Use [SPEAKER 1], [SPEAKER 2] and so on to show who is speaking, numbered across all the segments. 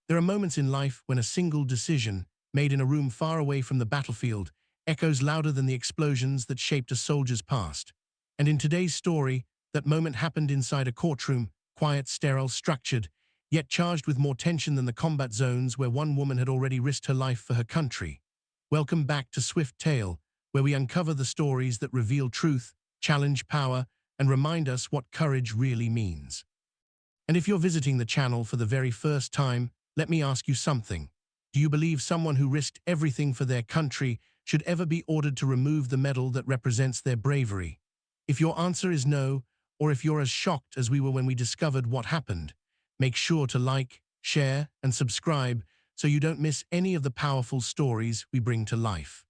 [SPEAKER 1] There are moments in life when a single decision, made in a room far away from the battlefield, echoes louder than the explosions that shaped a soldier's past. And in today's story, that moment happened inside a courtroom, quiet, sterile, structured, yet charged with more tension than the combat zones where one woman had already risked her life for her country. Welcome back to Swift Tale, where we uncover the stories that reveal truth, challenge power, and remind us what courage really means. And if you're visiting the channel for the very first time, let me ask you something. Do you believe someone who risked everything for their country should ever be ordered to remove the medal that represents their bravery? If your answer is no, or if you're as shocked as we were when we discovered what happened, make sure to like, share, and subscribe so you don't miss any of the powerful stories we bring to life.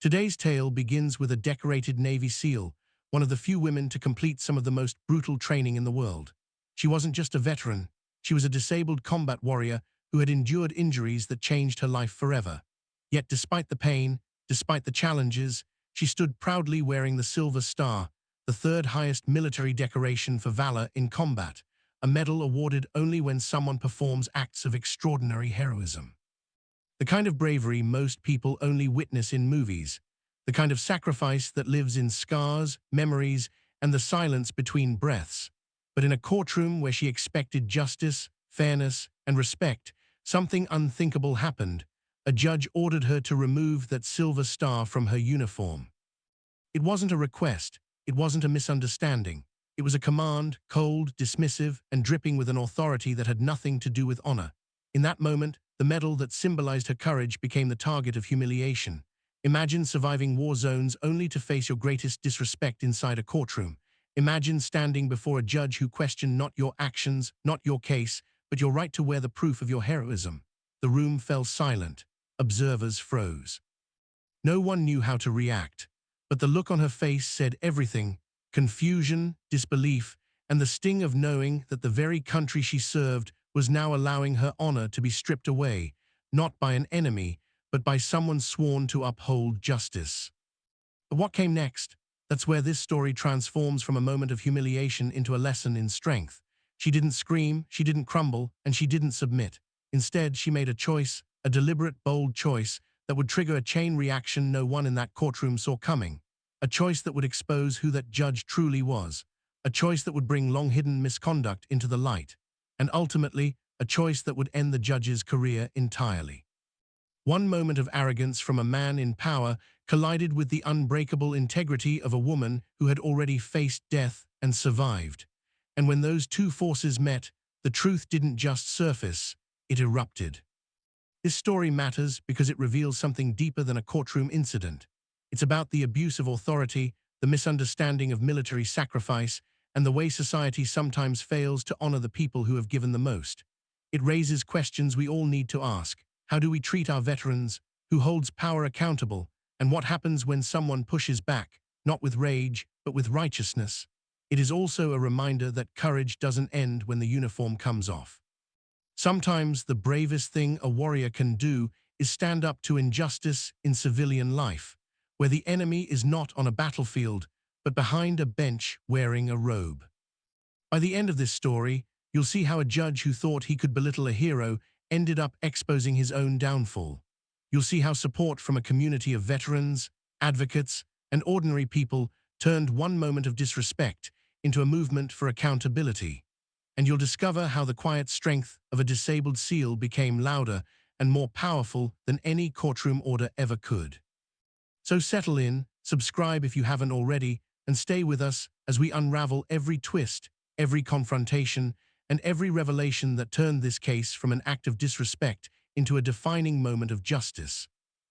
[SPEAKER 1] Today's tale begins with a decorated Navy SEAL, one of the few women to complete some of the most brutal training in the world. She wasn't just a veteran, she was a disabled combat warrior who had endured injuries that changed her life forever. Yet despite the pain, despite the challenges, she stood proudly wearing the Silver Star, the third highest military decoration for valor in combat, a medal awarded only when someone performs acts of extraordinary heroism. The kind of bravery most people only witness in movies, the kind of sacrifice that lives in scars, memories, and the silence between breaths. But in a courtroom where she expected justice, fairness, and respect, something unthinkable happened. A judge ordered her to remove that silver star from her uniform. It wasn't a request, it wasn't a misunderstanding. It was a command, cold, dismissive, and dripping with an authority that had nothing to do with honor. In that moment, the medal that symbolized her courage became the target of humiliation. Imagine surviving war zones only to face your greatest disrespect inside a courtroom. Imagine standing before a judge who questioned not your actions, not your case, but your right to wear the proof of your heroism. The room fell silent. Observers froze. No one knew how to react, but the look on her face said everything: confusion, disbelief, and the sting of knowing that the very country she served was now allowing her honor to be stripped away, not by an enemy, but by someone sworn to uphold justice. But what came next? That's where this story transforms from a moment of humiliation into a lesson in strength. She didn't scream, she didn't crumble, and she didn't submit. Instead, she made a choice, a deliberate, bold choice that would trigger a chain reaction no one in that courtroom saw coming. A choice that would expose who that judge truly was. A choice that would bring long-hidden misconduct into the light. And ultimately, a choice that would end the judge's career entirely. One moment of arrogance from a man in power collided with the unbreakable integrity of a woman who had already faced death and survived. And when those two forces met, the truth didn't just surface, it erupted. This story matters because it reveals something deeper than a courtroom incident. It's about the abuse of authority, the misunderstanding of military sacrifice, and the way society sometimes fails to honor the people who have given the most. It raises questions we all need to ask. How do we treat our veterans? Who holds power accountable? And what happens when someone pushes back, not with rage, but with righteousness? It is also a reminder that courage doesn't end when the uniform comes off. Sometimes the bravest thing a warrior can do is stand up to injustice in civilian life, where the enemy is not on a battlefield, but behind a bench wearing a robe. By the end of this story, you'll see how a judge who thought he could belittle a hero ended up exposing his own downfall. You'll see how support from a community of veterans, advocates, and ordinary people turned one moment of disrespect into a movement for accountability. And you'll discover how the quiet strength of a disabled SEAL became louder and more powerful than any courtroom order ever could. So settle in, subscribe if you haven't already, and stay with us as we unravel every twist, every confrontation, and every revelation that turned this case from an act of disrespect into a defining moment of justice.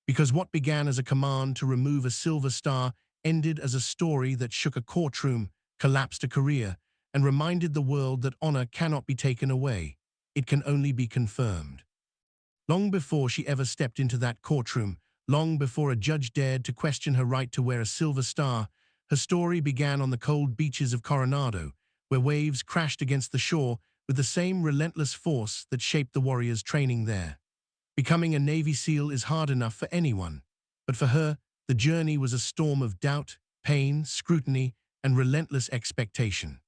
[SPEAKER 1] Because what began as a command to remove a silver star ended as a story that shook a courtroom, collapsed a career, and reminded the world that honor cannot be taken away. It can only be confirmed. Long before she ever stepped into that courtroom, long before a judge dared to question her right to wear a silver star, her story began on the cold beaches of Coronado, where waves crashed against the shore with the same relentless force that shaped the warriors training there. Becoming a Navy SEAL is hard enough for anyone, but for her, the journey was a storm of doubt, pain, scrutiny, and relentless expectation.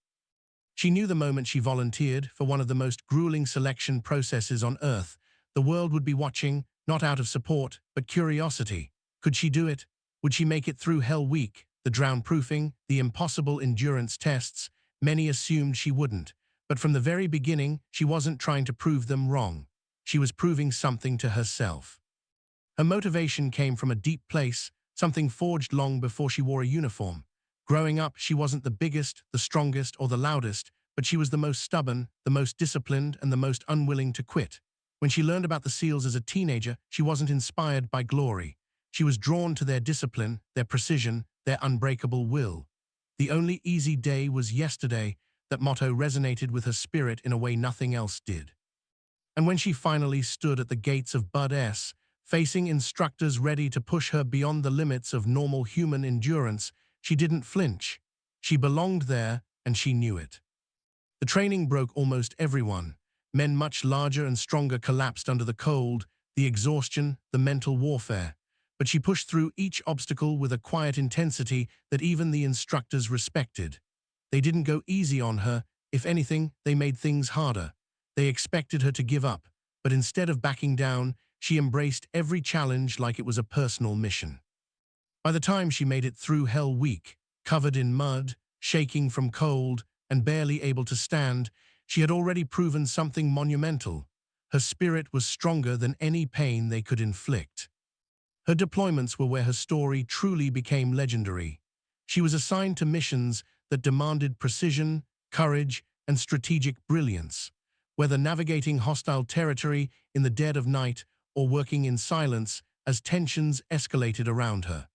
[SPEAKER 1] She knew the moment she volunteered for one of the most grueling selection processes on Earth, the world would be watching, not out of support, but curiosity. Could she do it? Would she make it through Hell Week, the drown-proofing, the impossible endurance tests? Many assumed she wouldn't, but from the very beginning, she wasn't trying to prove them wrong. She was proving something to herself. Her motivation came from a deep place, something forged long before she wore a uniform. Growing up, she wasn't the biggest, the strongest, or the loudest, but she was the most stubborn, the most disciplined, and the most unwilling to quit. When she learned about the SEALs as a teenager, she wasn't inspired by glory. She was drawn to their discipline, their precision, their unbreakable will. The only easy day was yesterday. That motto resonated with her spirit in a way nothing else did. And when she finally stood at the gates of Bud S, facing instructors ready to push her beyond the limits of normal human endurance, she didn't flinch. She belonged there, and she knew it. The training broke almost everyone. Men much larger and stronger collapsed under the cold, the exhaustion, the mental warfare. But she pushed through each obstacle with a quiet intensity that even the instructors respected. They didn't go easy on her. If anything, they made things harder. They expected her to give up, but instead of backing down, she embraced every challenge like it was a personal mission. By the time she made it through Hell Week, covered in mud, shaking from cold, and barely able to stand, she had already proven something monumental. Her spirit was stronger than any pain they could inflict. Her deployments were where her story truly became legendary. She was assigned to missions that demanded precision, courage, and strategic brilliance. Whether navigating hostile territory in the dead of night or working in silence as tensions escalated around her.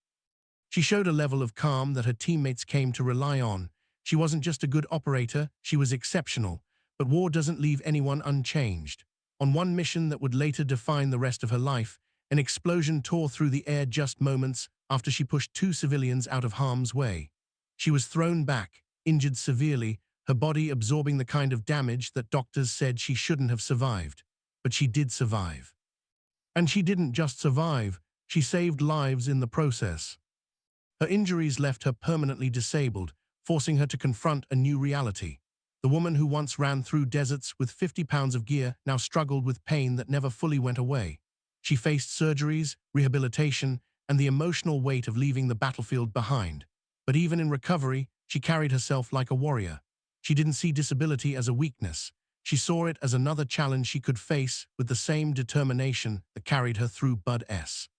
[SPEAKER 1] She showed a level of calm that her teammates came to rely on. She wasn't just a good operator, she was exceptional. But war doesn't leave anyone unchanged. On one mission that would later define the rest of her life, an explosion tore through the air just moments after she pushed 2 civilians out of harm's way. She was thrown back, injured severely, her body absorbing the kind of damage that doctors said she shouldn't have survived. But she did survive. And she didn't just survive, she saved lives in the process. Her injuries left her permanently disabled, forcing her to confront a new reality. The woman who once ran through deserts with 50 pounds of gear now struggled with pain that never fully went away. She faced surgeries, rehabilitation, and the emotional weight of leaving the battlefield behind. But even in recovery, she carried herself like a warrior. She didn't see disability as a weakness. She saw it as another challenge she could face with the same determination that carried her through Bud S.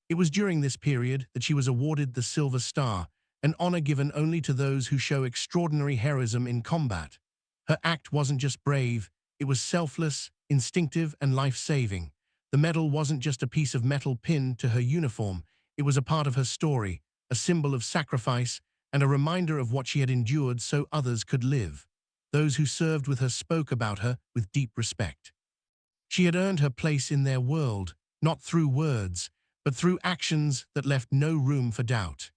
[SPEAKER 1] It was during this period that she was awarded the Silver Star, an honor given only to those who show extraordinary heroism in combat. Her act wasn't just brave, it was selfless, instinctive, and life-saving. The medal wasn't just a piece of metal pinned to her uniform, it was a part of her story, a symbol of sacrifice, and a reminder of what she had endured so others could live. Those who served with her spoke about her with deep respect. She had earned her place in their world, not through words, but through actions that left no room for doubt.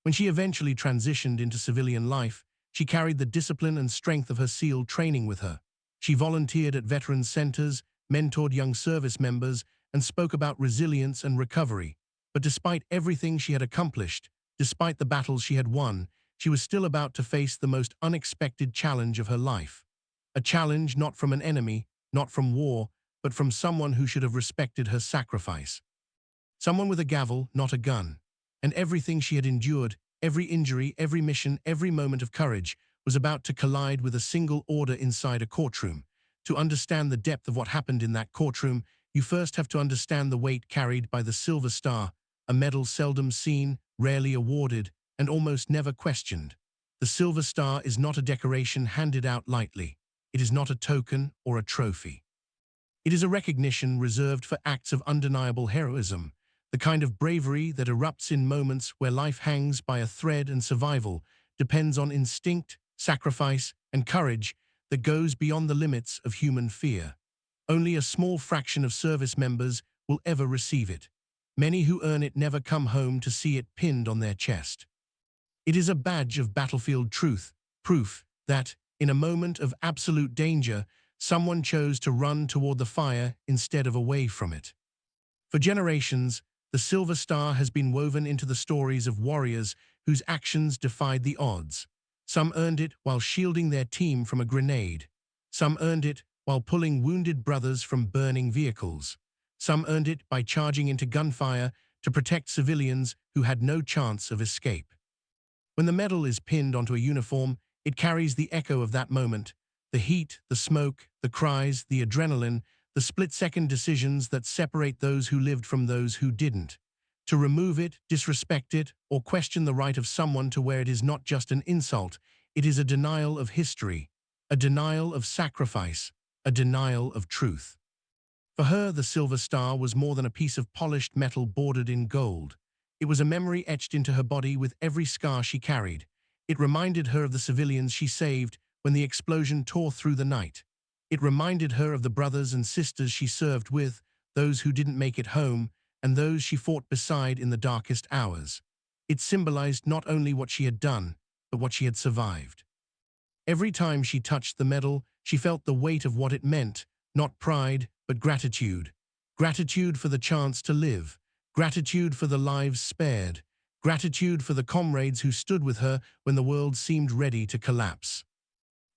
[SPEAKER 1] When she eventually transitioned into civilian life, she carried the discipline and strength of her SEAL training with her. She volunteered at veterans centers, mentored young service members, and spoke about resilience and recovery. But despite everything she had accomplished, despite the battles she had won, she was still about to face the most unexpected challenge of her life. A challenge not from an enemy, not from war, but from someone who should have respected her sacrifice. Someone with a gavel, not a gun. And everything she had endured, every injury, every mission, every moment of courage, was about to collide with a single order inside a courtroom. To understand the depth of what happened in that courtroom, you first have to understand the weight carried by the Silver Star, a medal seldom seen, rarely awarded, and almost never questioned. The Silver Star is not a decoration handed out lightly. It is not a token or a trophy. It is a recognition reserved for acts of undeniable heroism, the kind of bravery that erupts in moments where life hangs by a thread and survival depends on instinct, sacrifice, and courage that goes beyond the limits of human fear. Only a small fraction of service members will ever receive it. Many who earn it never come home to see it pinned on their chest. It is a badge of battlefield truth, proof that, in a moment of absolute danger, someone chose to run toward the fire instead of away from it. For generations, the Silver Star has been woven into the stories of warriors whose actions defied the odds. Some earned it while shielding their team from a grenade. Some earned it while pulling wounded brothers from burning vehicles. Some earned it by charging into gunfire to protect civilians who had no chance of escape. When the medal is pinned onto a uniform, it carries the echo of that moment, the heat, the smoke, the cries, the adrenaline, the split-second decisions that separate those who lived from those who didn't. To remove it, disrespect it, or question the right of someone to wear it is not just an insult, it is a denial of history, a denial of sacrifice, a denial of truth. For her, the Silver Star was more than a piece of polished metal bordered in gold. It was a memory etched into her body with every scar she carried. It reminded her of the civilians she saved when the explosion tore through the night. It reminded her of the brothers and sisters she served with, those who didn't make it home, and those she fought beside in the darkest hours. It symbolized not only what she had done, but what she had survived. Every time she touched the medal, she felt the weight of what it meant, not pride, but gratitude. Gratitude for the chance to live. Gratitude for the lives spared. Gratitude for the comrades who stood with her when the world seemed ready to collapse.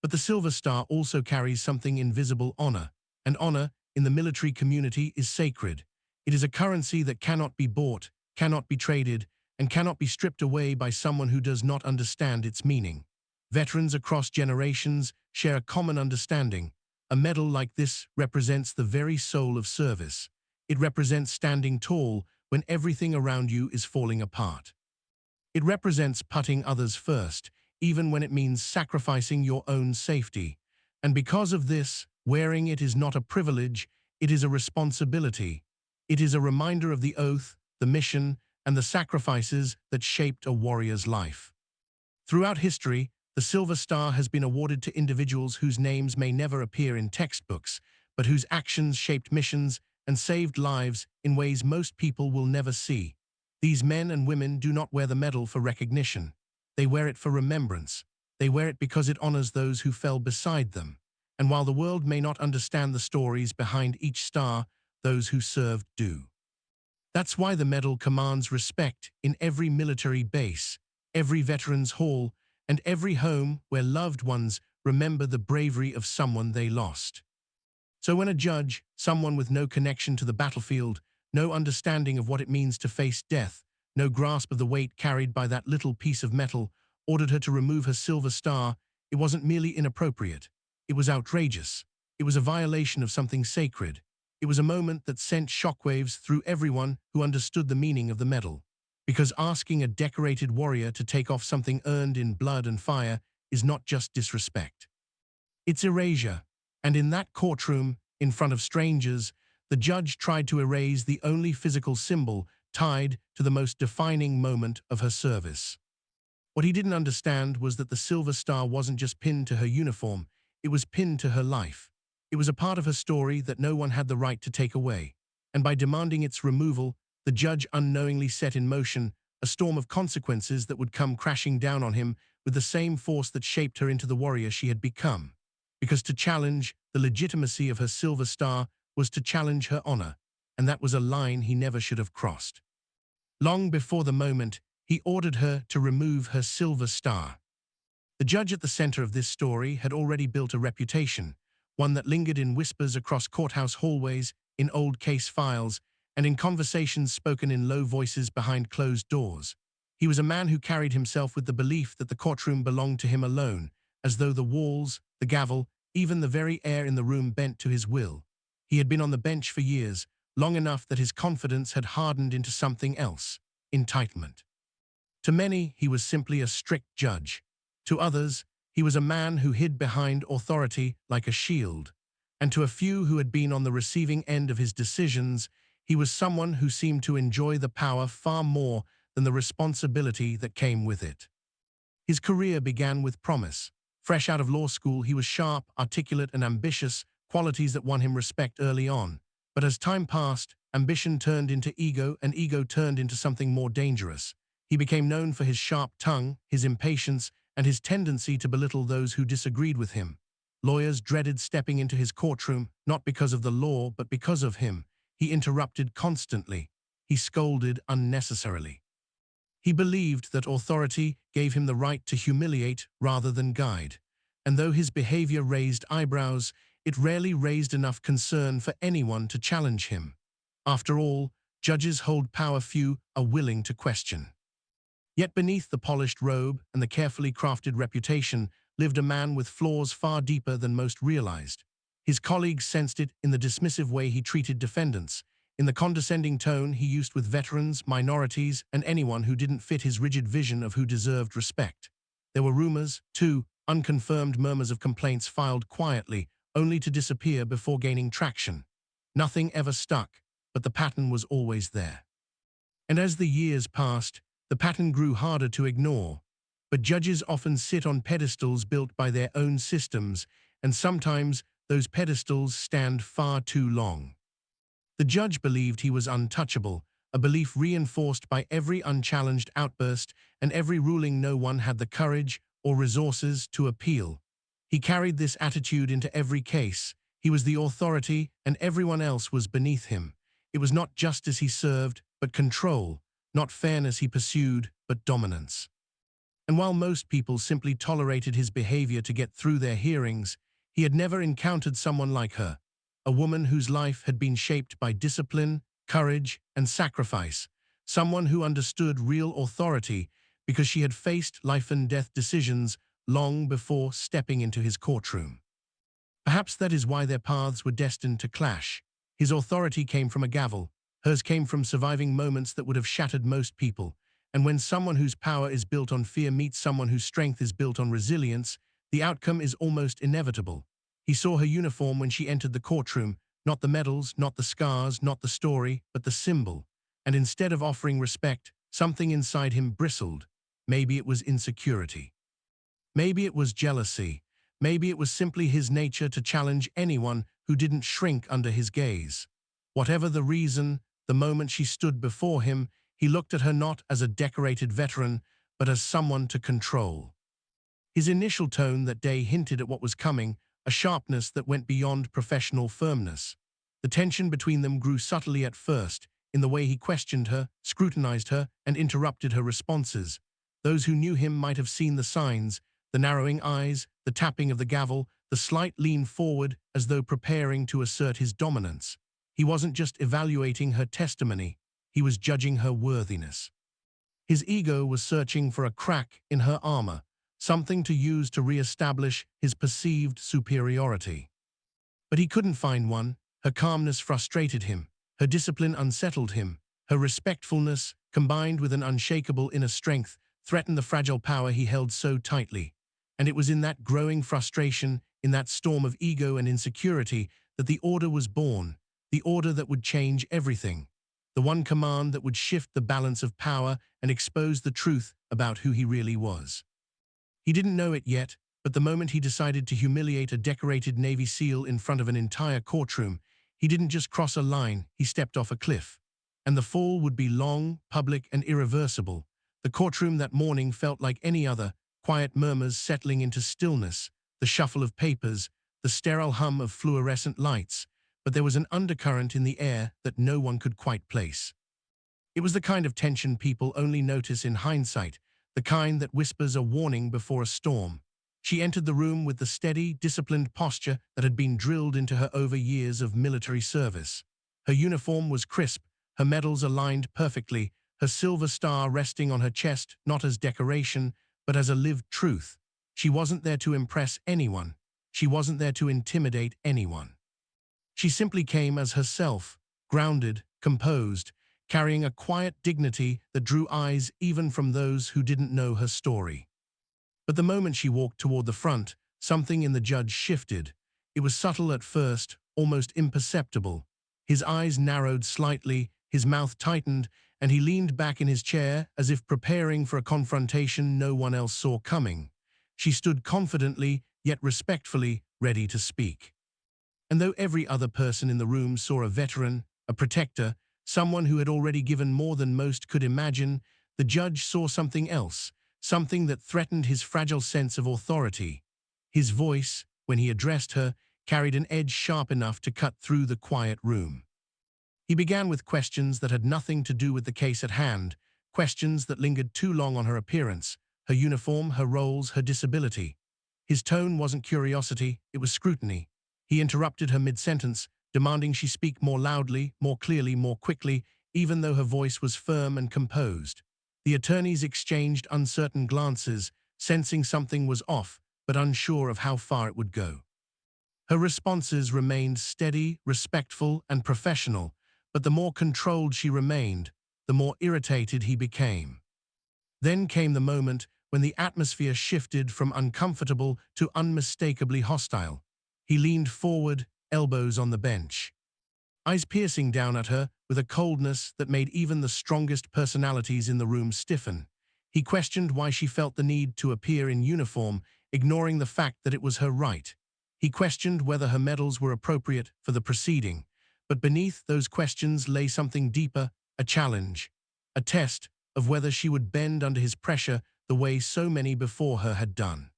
[SPEAKER 1] But the Silver Star also carries something invisible: honor. And honor, in the military community, is sacred. It is a currency that cannot be bought, cannot be traded, and cannot be stripped away by someone who does not understand its meaning. Veterans across generations share a common understanding. A medal like this represents the very soul of service. It represents standing tall when everything around you is falling apart. It represents putting others first, even when it means sacrificing your own safety. And because of this, wearing it is not a privilege, it is a responsibility. It is a reminder of the oath, the mission, and the sacrifices that shaped a warrior's life. Throughout history, the Silver Star has been awarded to individuals whose names may never appear in textbooks, but whose actions shaped missions and saved lives in ways most people will never see. These men and women do not wear the medal for recognition. They wear it for remembrance. They wear it because it honors those who fell beside them. And while the world may not understand the stories behind each star, those who served do. That's why the medal commands respect in every military base, every veterans hall, and every home where loved ones remember the bravery of someone they lost. So when a judge, someone with no connection to the battlefield, no understanding of what it means to face death, no grasp of the weight carried by that little piece of metal, ordered her to remove her Silver Star, it wasn't merely inappropriate. It was outrageous. It was a violation of something sacred. It was a moment that sent shockwaves through everyone who understood the meaning of the medal. Because asking a decorated warrior to take off something earned in blood and fire is not just disrespect. It's erasure. And in that courtroom, in front of strangers, the judge tried to erase the only physical symbol tied to the most defining moment of her service. What he didn't understand was that the Silver Star wasn't just pinned to her uniform, it was pinned to her life. It was a part of her story that no one had the right to take away. And by demanding its removal, the judge unknowingly set in motion a storm of consequences that would come crashing down on him with the same force that shaped her into the warrior she had become. Because to challenge the legitimacy of her Silver Star was to challenge her honor, and that was a line he never should have crossed. Long before the moment, he ordered her to remove her Silver Star. The judge at the center of this story had already built a reputation, one that lingered in whispers across courthouse hallways, in old case files, and in conversations spoken in low voices behind closed doors. He was a man who carried himself with the belief that the courtroom belonged to him alone, as though the walls, the gavel, even the very air in the room bent to his will. He had been on the bench for years, long enough that his confidence had hardened into something else: entitlement. To many, he was simply a strict judge. To others, he was a man who hid behind authority like a shield. And to a few who had been on the receiving end of his decisions, he was someone who seemed to enjoy the power far more than the responsibility that came with it. His career began with promise. Fresh out of law school, he was sharp, articulate, and ambitious, qualities that won him respect early on. But as time passed, ambition turned into ego, and ego turned into something more dangerous. He became known for his sharp tongue, his impatience, and his tendency to belittle those who disagreed with him. Lawyers dreaded stepping into his courtroom, not because of the law, but because of him. He interrupted constantly. He scolded unnecessarily. He believed that authority gave him the right to humiliate rather than guide, and though his behavior raised eyebrows, it rarely raised enough concern for anyone to challenge him. After all, judges hold power few are willing to question. Yet beneath the polished robe and the carefully crafted reputation lived a man with flaws far deeper than most realized. His colleagues sensed it in the dismissive way he treated defendants, in the condescending tone he used with veterans, minorities, and anyone who didn't fit his rigid vision of who deserved respect. There were rumors, too, unconfirmed murmurs of complaints filed quietly, only to disappear before gaining traction. Nothing ever stuck, but the pattern was always there. And as the years passed, the pattern grew harder to ignore. But judges often sit on pedestals built by their own systems, and sometimes those pedestals stand far too long. The judge believed he was untouchable, a belief reinforced by every unchallenged outburst and every ruling no one had the courage or resources to appeal. He carried this attitude into every case. He was the authority and everyone else was beneath him. It was not justice he served, but control, not fairness he pursued, but dominance. And while most people simply tolerated his behavior to get through their hearings, he had never encountered someone like her, a woman whose life had been shaped by discipline, courage, and sacrifice, someone who understood real authority because she had faced life and death decisions long before stepping into his courtroom. Perhaps that is why their paths were destined to clash. His authority came from a gavel, hers came from surviving moments that would have shattered most people. And when someone whose power is built on fear meets someone whose strength is built on resilience, the outcome is almost inevitable. He saw her uniform when she entered the courtroom, not the medals, not the scars, not the story, but the symbol. And instead of offering respect, something inside him bristled. Maybe it was insecurity. Maybe it was jealousy. Maybe it was simply his nature to challenge anyone who didn't shrink under his gaze. Whatever the reason, the moment she stood before him, he looked at her not as a decorated veteran, but as someone to control. His initial tone that day hinted at what was coming, a sharpness that went beyond professional firmness. The tension between them grew subtly at first, in the way he questioned her, scrutinized her, and interrupted her responses. Those who knew him might have seen the signs, the narrowing eyes, the tapping of the gavel, the slight lean forward as though preparing to assert his dominance. He wasn't just evaluating her testimony, he was judging her worthiness. His ego was searching for a crack in her armor, something to use to re-establish his perceived superiority. But he couldn't find one. Her calmness frustrated him, her discipline unsettled him, her respectfulness, combined with an unshakable inner strength, threatened the fragile power he held so tightly. And it was in that growing frustration, in that storm of ego and insecurity, that the order was born, the order that would change everything. The one command that would shift the balance of power and expose the truth about who he really was. He didn't know it yet, but the moment he decided to humiliate a decorated Navy SEAL in front of an entire courtroom, he didn't just cross a line, he stepped off a cliff. And the fall would be long, public, and irreversible. The courtroom that morning felt like any other, quiet murmurs settling into stillness, the shuffle of papers, the sterile hum of fluorescent lights, but there was an undercurrent in the air that no one could quite place. It was the kind of tension people only notice in hindsight, the kind that whispers a warning before a storm. She entered the room with the steady, disciplined posture that had been drilled into her over years of military service. Her uniform was crisp, her medals aligned perfectly, her silver star resting on her chest not as decoration, but as a lived truth. She wasn't there to impress anyone. She wasn't there to intimidate anyone. She simply came as herself, grounded, composed, carrying a quiet dignity that drew eyes even from those who didn't know her story. But the moment she walked toward the front, something in the judge shifted. It was subtle at first, almost imperceptible. His eyes narrowed slightly, his mouth tightened, and he leaned back in his chair as if preparing for a confrontation no one else saw coming. She stood confidently, yet respectfully, ready to speak. And though every other person in the room saw a veteran, a protector, someone who had already given more than most could imagine, the judge saw something else, something that threatened his fragile sense of authority. His voice, when he addressed her, carried an edge sharp enough to cut through the quiet room. He began with questions that had nothing to do with the case at hand, questions that lingered too long on her appearance, her uniform, her roles, her disability. His tone wasn't curiosity, it was scrutiny. He interrupted her mid-sentence, demanding she speak more loudly, more clearly, more quickly, even though her voice was firm and composed. The attorneys exchanged uncertain glances, sensing something was off, but unsure of how far it would go. Her responses remained steady, respectful, and professional, but the more controlled she remained, the more irritated he became. Then came the moment when the atmosphere shifted from uncomfortable to unmistakably hostile. He leaned forward, elbows on the bench, eyes piercing down at her with a coldness that made even the strongest personalities in the room stiffen. He questioned why she felt the need to appear in uniform, ignoring the fact that it was her right. He questioned whether her medals were appropriate for the proceeding, but beneath those questions lay something deeper, a challenge, a test of whether she would bend under his pressure the way so many before her had done.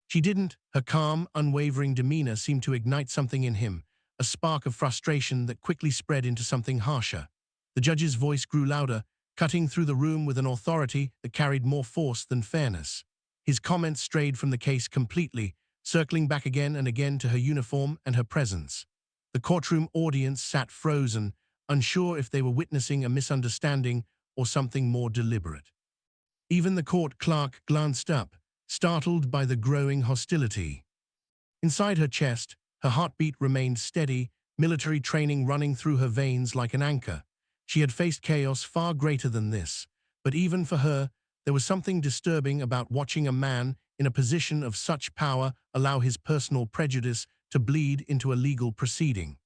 [SPEAKER 1] She didn't. Her calm, unwavering demeanor seemed to ignite something in him, a spark of frustration that quickly spread into something harsher. The judge's voice grew louder, cutting through the room with an authority that carried more force than fairness. His comments strayed from the case completely, circling back again and again to her uniform and her presence. The courtroom audience sat frozen, unsure if they were witnessing a misunderstanding or something more deliberate. Even the court clerk glanced up, startled by the growing hostility. Inside her chest, her heartbeat remained steady, military training running through her veins like an anchor. She had faced chaos far greater than this, but even for her, there was something disturbing about watching a man in a position of such power allow his personal prejudice to bleed into a legal proceeding.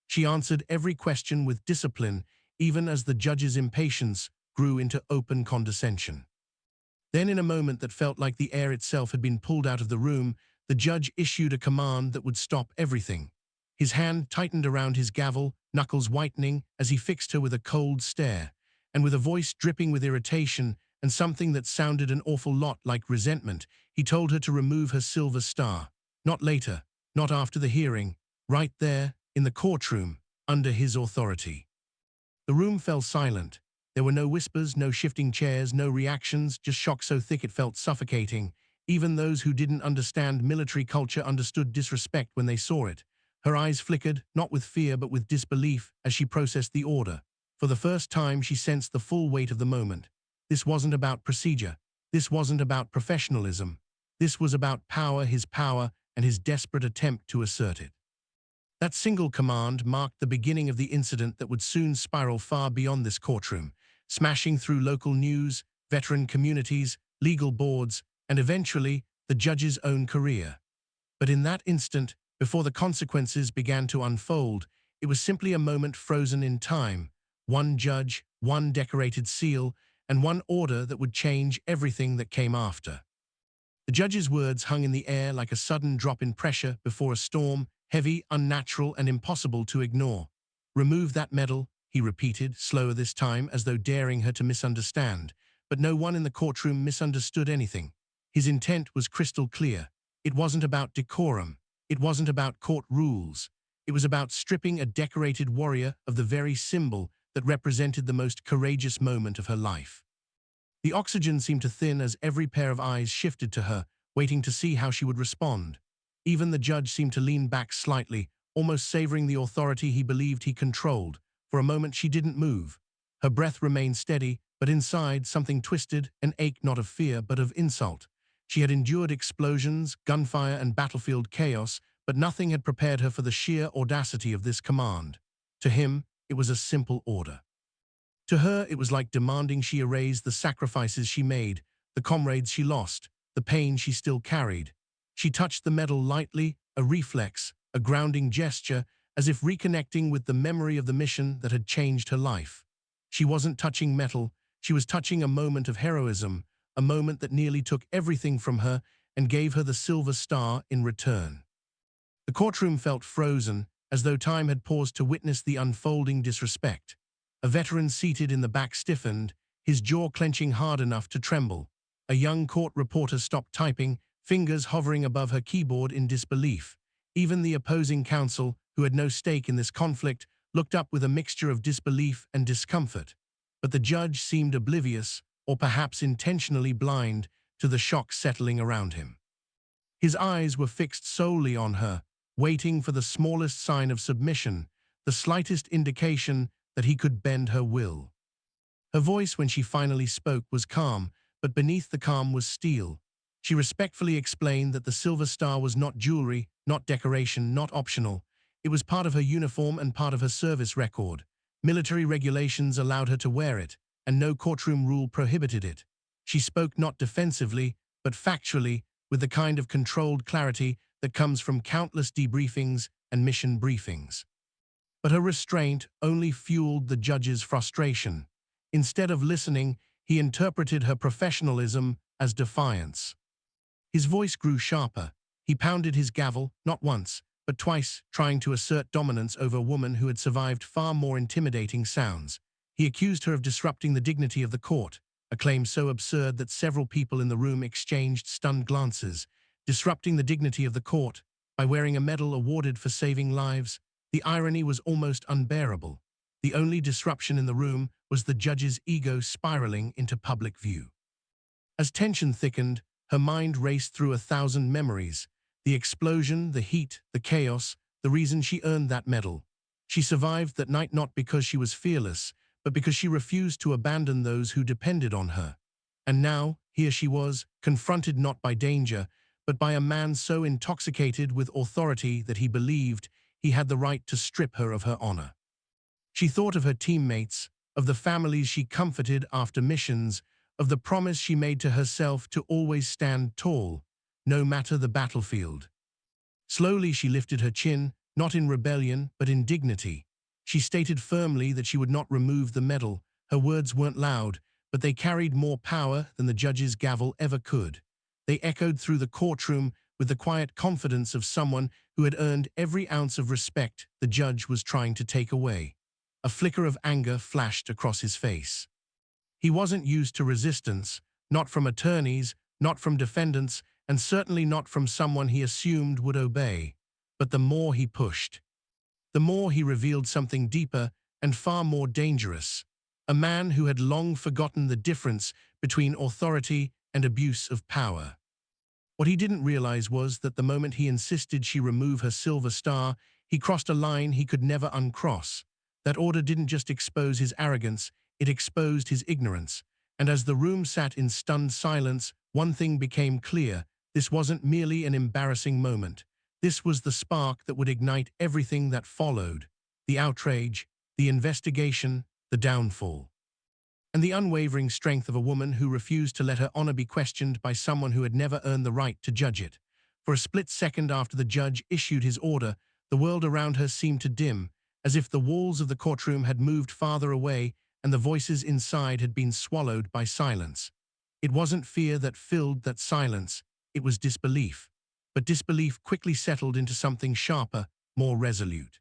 [SPEAKER 1] She answered every question with discipline, even as the judge's impatience grew into open condescension. Then, in a moment that felt like the air itself had been pulled out of the room, the judge issued a command that would stop everything. His hand tightened around his gavel, knuckles whitening as he fixed her with a cold stare, and with a voice dripping with irritation and something that sounded an awful lot like resentment, he told her to remove her silver star. Not later, not after the hearing, right there, in the courtroom, under his authority. The room fell silent. There were no whispers, no shifting chairs, no reactions, just shock so thick it felt suffocating. Even those who didn't understand military culture understood disrespect when they saw it. Her eyes flickered, not with fear but with disbelief, as she processed the order. For the first time, she sensed the full weight of the moment. This wasn't about procedure. This wasn't about professionalism. This was about power, and his desperate attempt to assert it. That single command marked the beginning of the incident that would soon spiral far beyond this courtroom, smashing through local news, veteran communities, legal boards, and eventually the judge's own career. But in that instant, before the consequences began to unfold, it was simply a moment frozen in time. One judge, one decorated seal, and one order that would change everything that came after. The judge's words hung in the air like a sudden drop in pressure before a storm, heavy, unnatural, and impossible to ignore. "Remove that medal," he repeated, slower this time, as though daring her to misunderstand. But no one in the courtroom misunderstood anything. His intent was crystal clear. It wasn't about decorum. It wasn't about court rules. It was about stripping a decorated warrior of the very symbol that represented the most courageous moment of her life. The oxygen seemed to thin as every pair of eyes shifted to her, waiting to see how she would respond. Even the judge seemed to lean back slightly, almost savoring the authority he believed he controlled. For a moment she didn't move. Her breath remained steady, but inside something twisted, an ache not of fear but of insult. She had endured explosions, gunfire, and battlefield chaos, but nothing had prepared her for the sheer audacity of this command. To him, it was a simple order. To her, it was like demanding she erase the sacrifices she made, the comrades she lost, the pain she still carried. She touched the medal lightly, a reflex, a grounding gesture, as if reconnecting with the memory of the mission that had changed her life. She wasn't touching metal, she was touching a moment of heroism, a moment that nearly took everything from her and gave her the silver star in return. The courtroom felt frozen, as though time had paused to witness the unfolding disrespect. A veteran seated in the back stiffened, his jaw clenching hard enough to tremble. A young court reporter stopped typing, fingers hovering above her keyboard in disbelief. Even the opposing counsel, who had no stake in this conflict, looked up with a mixture of disbelief and discomfort. but the judge seemed oblivious, or perhaps intentionally blind, to the shock settling around him. His eyes were fixed solely on her, waiting for the smallest sign of submission, the slightest indication that he could bend her will. Her voice when she finally spoke was calm, but beneath the calm was steel. She respectfully explained that the silver star was not jewelry, not decoration, not optional. It was part of her uniform and part of her service record. Military regulations allowed her to wear it, and no courtroom rule prohibited it. She spoke not defensively, but factually, with the kind of controlled clarity that comes from countless debriefings and mission briefings. But her restraint only fueled the judge's frustration. Instead of listening, he interpreted her professionalism as defiance. His voice grew sharper. He pounded his gavel, not once, but twice, trying to assert dominance over a woman who had survived far more intimidating sounds. He accused her of disrupting the dignity of the court, a claim so absurd that several people in the room exchanged stunned glances. Disrupting the dignity of the court by wearing a medal awarded for saving lives, the irony was almost unbearable. The only disruption in the room was the judge's ego spiraling into public view. As tension thickened, her mind raced through 1,000 memories. The explosion, the heat, the chaos, the reason she earned that medal. She survived that night not because she was fearless, but because she refused to abandon those who depended on her. And now, here she was, confronted not by danger, but by a man so intoxicated with authority that he believed he had the right to strip her of her honor. She thought of her teammates, of the families she comforted after missions, of the promise she made to herself to always stand tall, no matter the battlefield. Slowly she lifted her chin, not in rebellion, but in dignity. She stated firmly that she would not remove the medal. Her words weren't loud, but they carried more power than the judge's gavel ever could. They echoed through the courtroom with the quiet confidence of someone who had earned every ounce of respect the judge was trying to take away. A flicker of anger flashed across his face. He wasn't used to resistance, not from attorneys, not from defendants, and certainly not from someone he assumed would obey. But the more he pushed, the more he revealed something deeper and far more dangerous. A man who had long forgotten the difference between authority and abuse of power. What he didn't realize was that the moment he insisted she remove her silver star, he crossed a line he could never uncross. That order didn't just expose his arrogance, it exposed his ignorance. And as the room sat in stunned silence, one thing became clear. This wasn't merely an embarrassing moment. This was the spark that would ignite everything that followed. The outrage, the investigation, the downfall. And the unwavering strength of a woman who refused to let her honor be questioned by someone who had never earned the right to judge it. For a split second after the judge issued his order, the world around her seemed to dim, as if the walls of the courtroom had moved farther away and the voices inside had been swallowed by silence. It wasn't fear that filled that silence, it was disbelief. But disbelief quickly settled into something sharper, more resolute.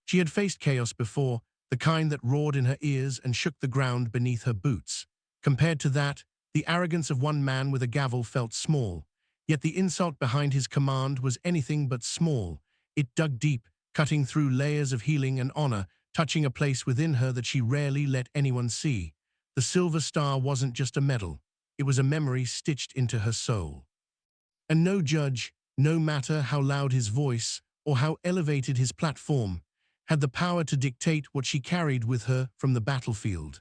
[SPEAKER 1] She had faced chaos before, the kind that roared in her ears and shook the ground beneath her boots. Compared to that, the arrogance of one man with a gavel felt small, yet the insult behind his command was anything but small. It dug deep, cutting through layers of healing and honor, touching a place within her that she rarely let anyone see. The silver star wasn't just a medal, it was a memory stitched into her soul. And no judge, no matter how loud his voice or how elevated his platform, had the power to dictate what she carried with her from the battlefield.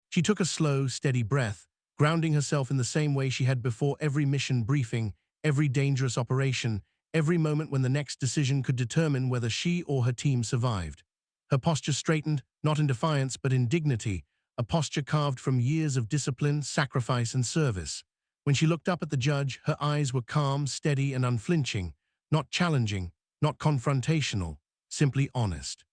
[SPEAKER 1] She took a slow, steady breath, grounding herself in the same way she had before every mission briefing, every dangerous operation, every moment when the next decision could determine whether she or her team survived. Her posture straightened, not in defiance but in dignity, a posture carved from years of discipline, sacrifice, and service. When she looked up at the judge, her eyes were calm, steady, and unflinching, not challenging, not confrontational, simply honest.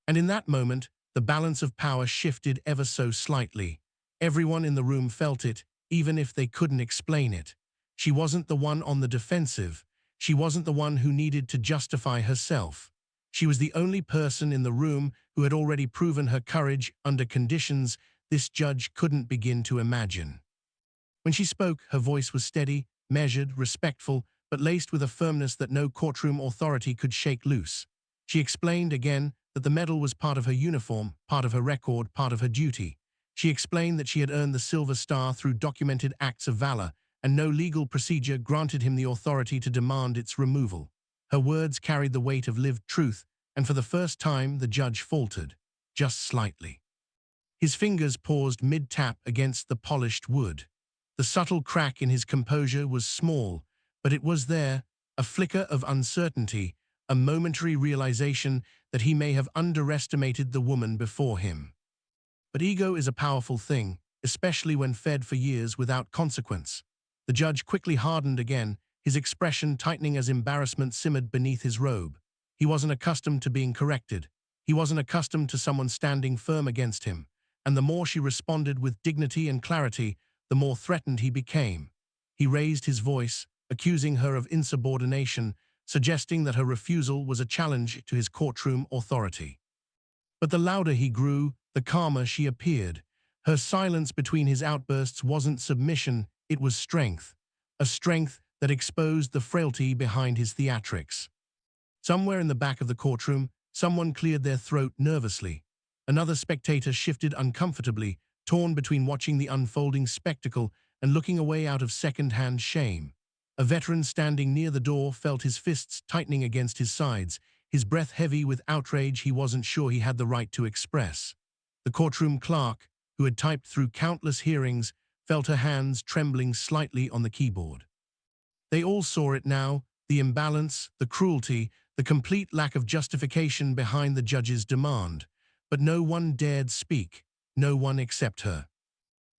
[SPEAKER 1] And in that moment, the balance of power shifted ever so slightly. Everyone in the room felt it, even if they couldn't explain it. She wasn't the one on the defensive. She wasn't the one who needed to justify herself. She was the only person in the room who had already proven her courage under conditions this judge couldn't begin to imagine. When she spoke, her voice was steady, measured, respectful, but laced with a firmness that no courtroom authority could shake loose. She explained again that the medal was part of her uniform, part of her record, part of her duty. She explained that she had earned the Silver Star through documented acts of valor, and no legal procedure granted him the authority to demand its removal. Her words carried the weight of lived truth, and for the first time the judge faltered, just slightly. His fingers paused mid-tap against the polished wood. The subtle crack in his composure was small, but it was there, a flicker of uncertainty, a momentary realization that he may have underestimated the woman before him. But ego is a powerful thing, especially when fed for years without consequence. The judge quickly hardened again, his expression tightening as embarrassment simmered beneath his robe. He wasn't accustomed to being corrected. He wasn't accustomed to someone standing firm against him. And the more she responded with dignity and clarity, the more threatened he became. He raised his voice, accusing her of insubordination, suggesting that her refusal was a challenge to his courtroom authority. But the louder he grew, the calmer she appeared. Her silence between his outbursts wasn't submission, it was strength. A strength that exposed the frailty behind his theatrics. Somewhere in the back of the courtroom, someone cleared their throat nervously. Another spectator shifted uncomfortably, torn between watching the unfolding spectacle and looking away out of second-hand shame. A veteran standing near the door felt his fists tightening against his sides, his breath heavy with outrage he wasn't sure he had the right to express. The courtroom clerk, who had typed through countless hearings, felt her hands trembling slightly on the keyboard. They all saw it now, the imbalance, the cruelty, the complete lack of justification behind the judge's demand. But no one dared speak, no one except her.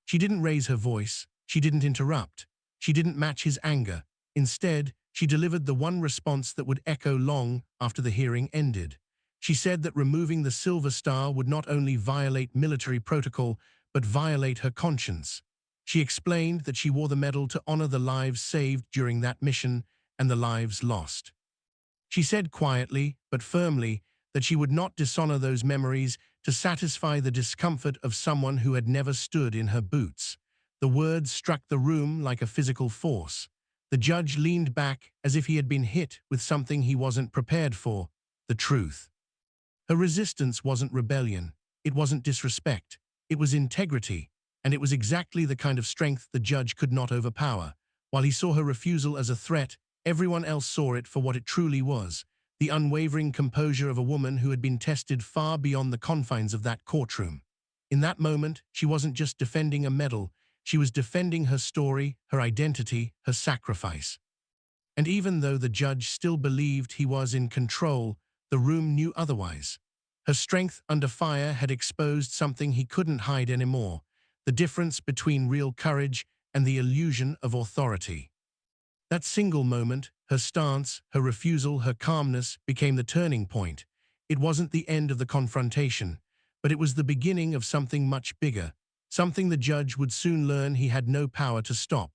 [SPEAKER 1] She didn't raise her voice, she didn't interrupt, she didn't match his anger. Instead, she delivered the one response that would echo long after the hearing ended. She said that removing the Silver Star would not only violate military protocol, but violate her conscience. She explained that she wore the medal to honor the lives saved during that mission and the lives lost. She said quietly, but firmly, that she would not dishonor those memories to satisfy the discomfort of someone who had never stood in her boots. The words struck the room like a physical force. The judge leaned back as if he had been hit with something he wasn't prepared for, the truth. Her resistance wasn't rebellion, it wasn't disrespect, it was integrity, and it was exactly the kind of strength the judge could not overpower. While he saw her refusal as a threat, everyone else saw it for what it truly was. The unwavering composure of a woman who had been tested far beyond the confines of that courtroom. In that moment, she wasn't just defending a medal, she was defending her story, her identity, her sacrifice. And even though the judge still believed he was in control, the room knew otherwise. Her strength under fire had exposed something he couldn't hide anymore, the difference between real courage and the illusion of authority. That single moment, her stance, her refusal, her calmness became the turning point. It wasn't the end of the confrontation, but it was the beginning of something much bigger, something the judge would soon learn he had no power to stop,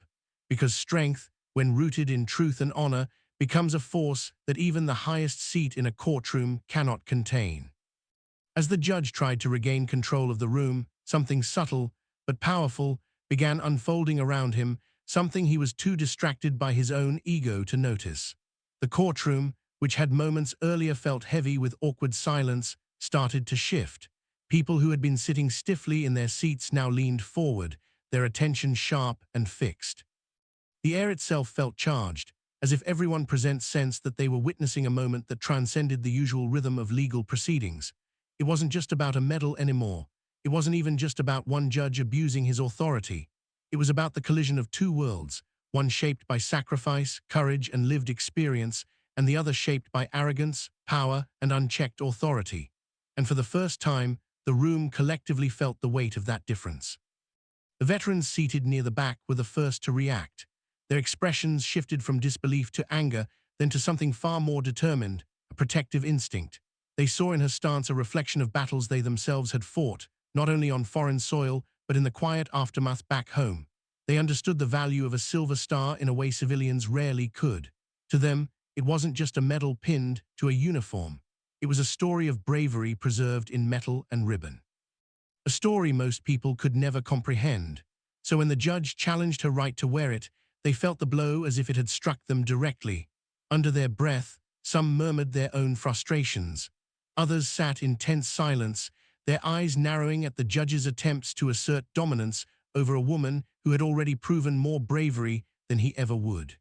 [SPEAKER 1] because strength, when rooted in truth and honor, becomes a force that even the highest seat in a courtroom cannot contain. As the judge tried to regain control of the room, something subtle but powerful began unfolding around him, something he was too distracted by his own ego to notice. The courtroom, which had moments earlier felt heavy with awkward silence, started to shift. People who had been sitting stiffly in their seats now leaned forward, their attention sharp and fixed. The air itself felt charged, as if everyone present sensed that they were witnessing a moment that transcended the usual rhythm of legal proceedings. It wasn't just about a medal anymore. It wasn't even just about one judge abusing his authority. It was about the collision of two worlds, one shaped by sacrifice, courage, and lived experience, and the other shaped by arrogance, power, and unchecked authority. And for the first time, the room collectively felt the weight of that difference. The veterans seated near the back were the first to react. Their expressions shifted from disbelief to anger, then to something far more determined, a protective instinct. They saw in her stance a reflection of battles they themselves had fought, not only on foreign soil, but in the quiet aftermath back home. They understood the value of a Silver Star in a way civilians rarely could. To them, it wasn't just a medal pinned to a uniform. It was a story of bravery preserved in metal and ribbon. A story most people could never comprehend. So when the judge challenged her right to wear it, they felt the blow as if it had struck them directly. Under their breath, some murmured their own frustrations. Others sat in tense silence, their eyes narrowing at the judge's attempts to assert dominance over a woman who had already proven more bravery than he ever would.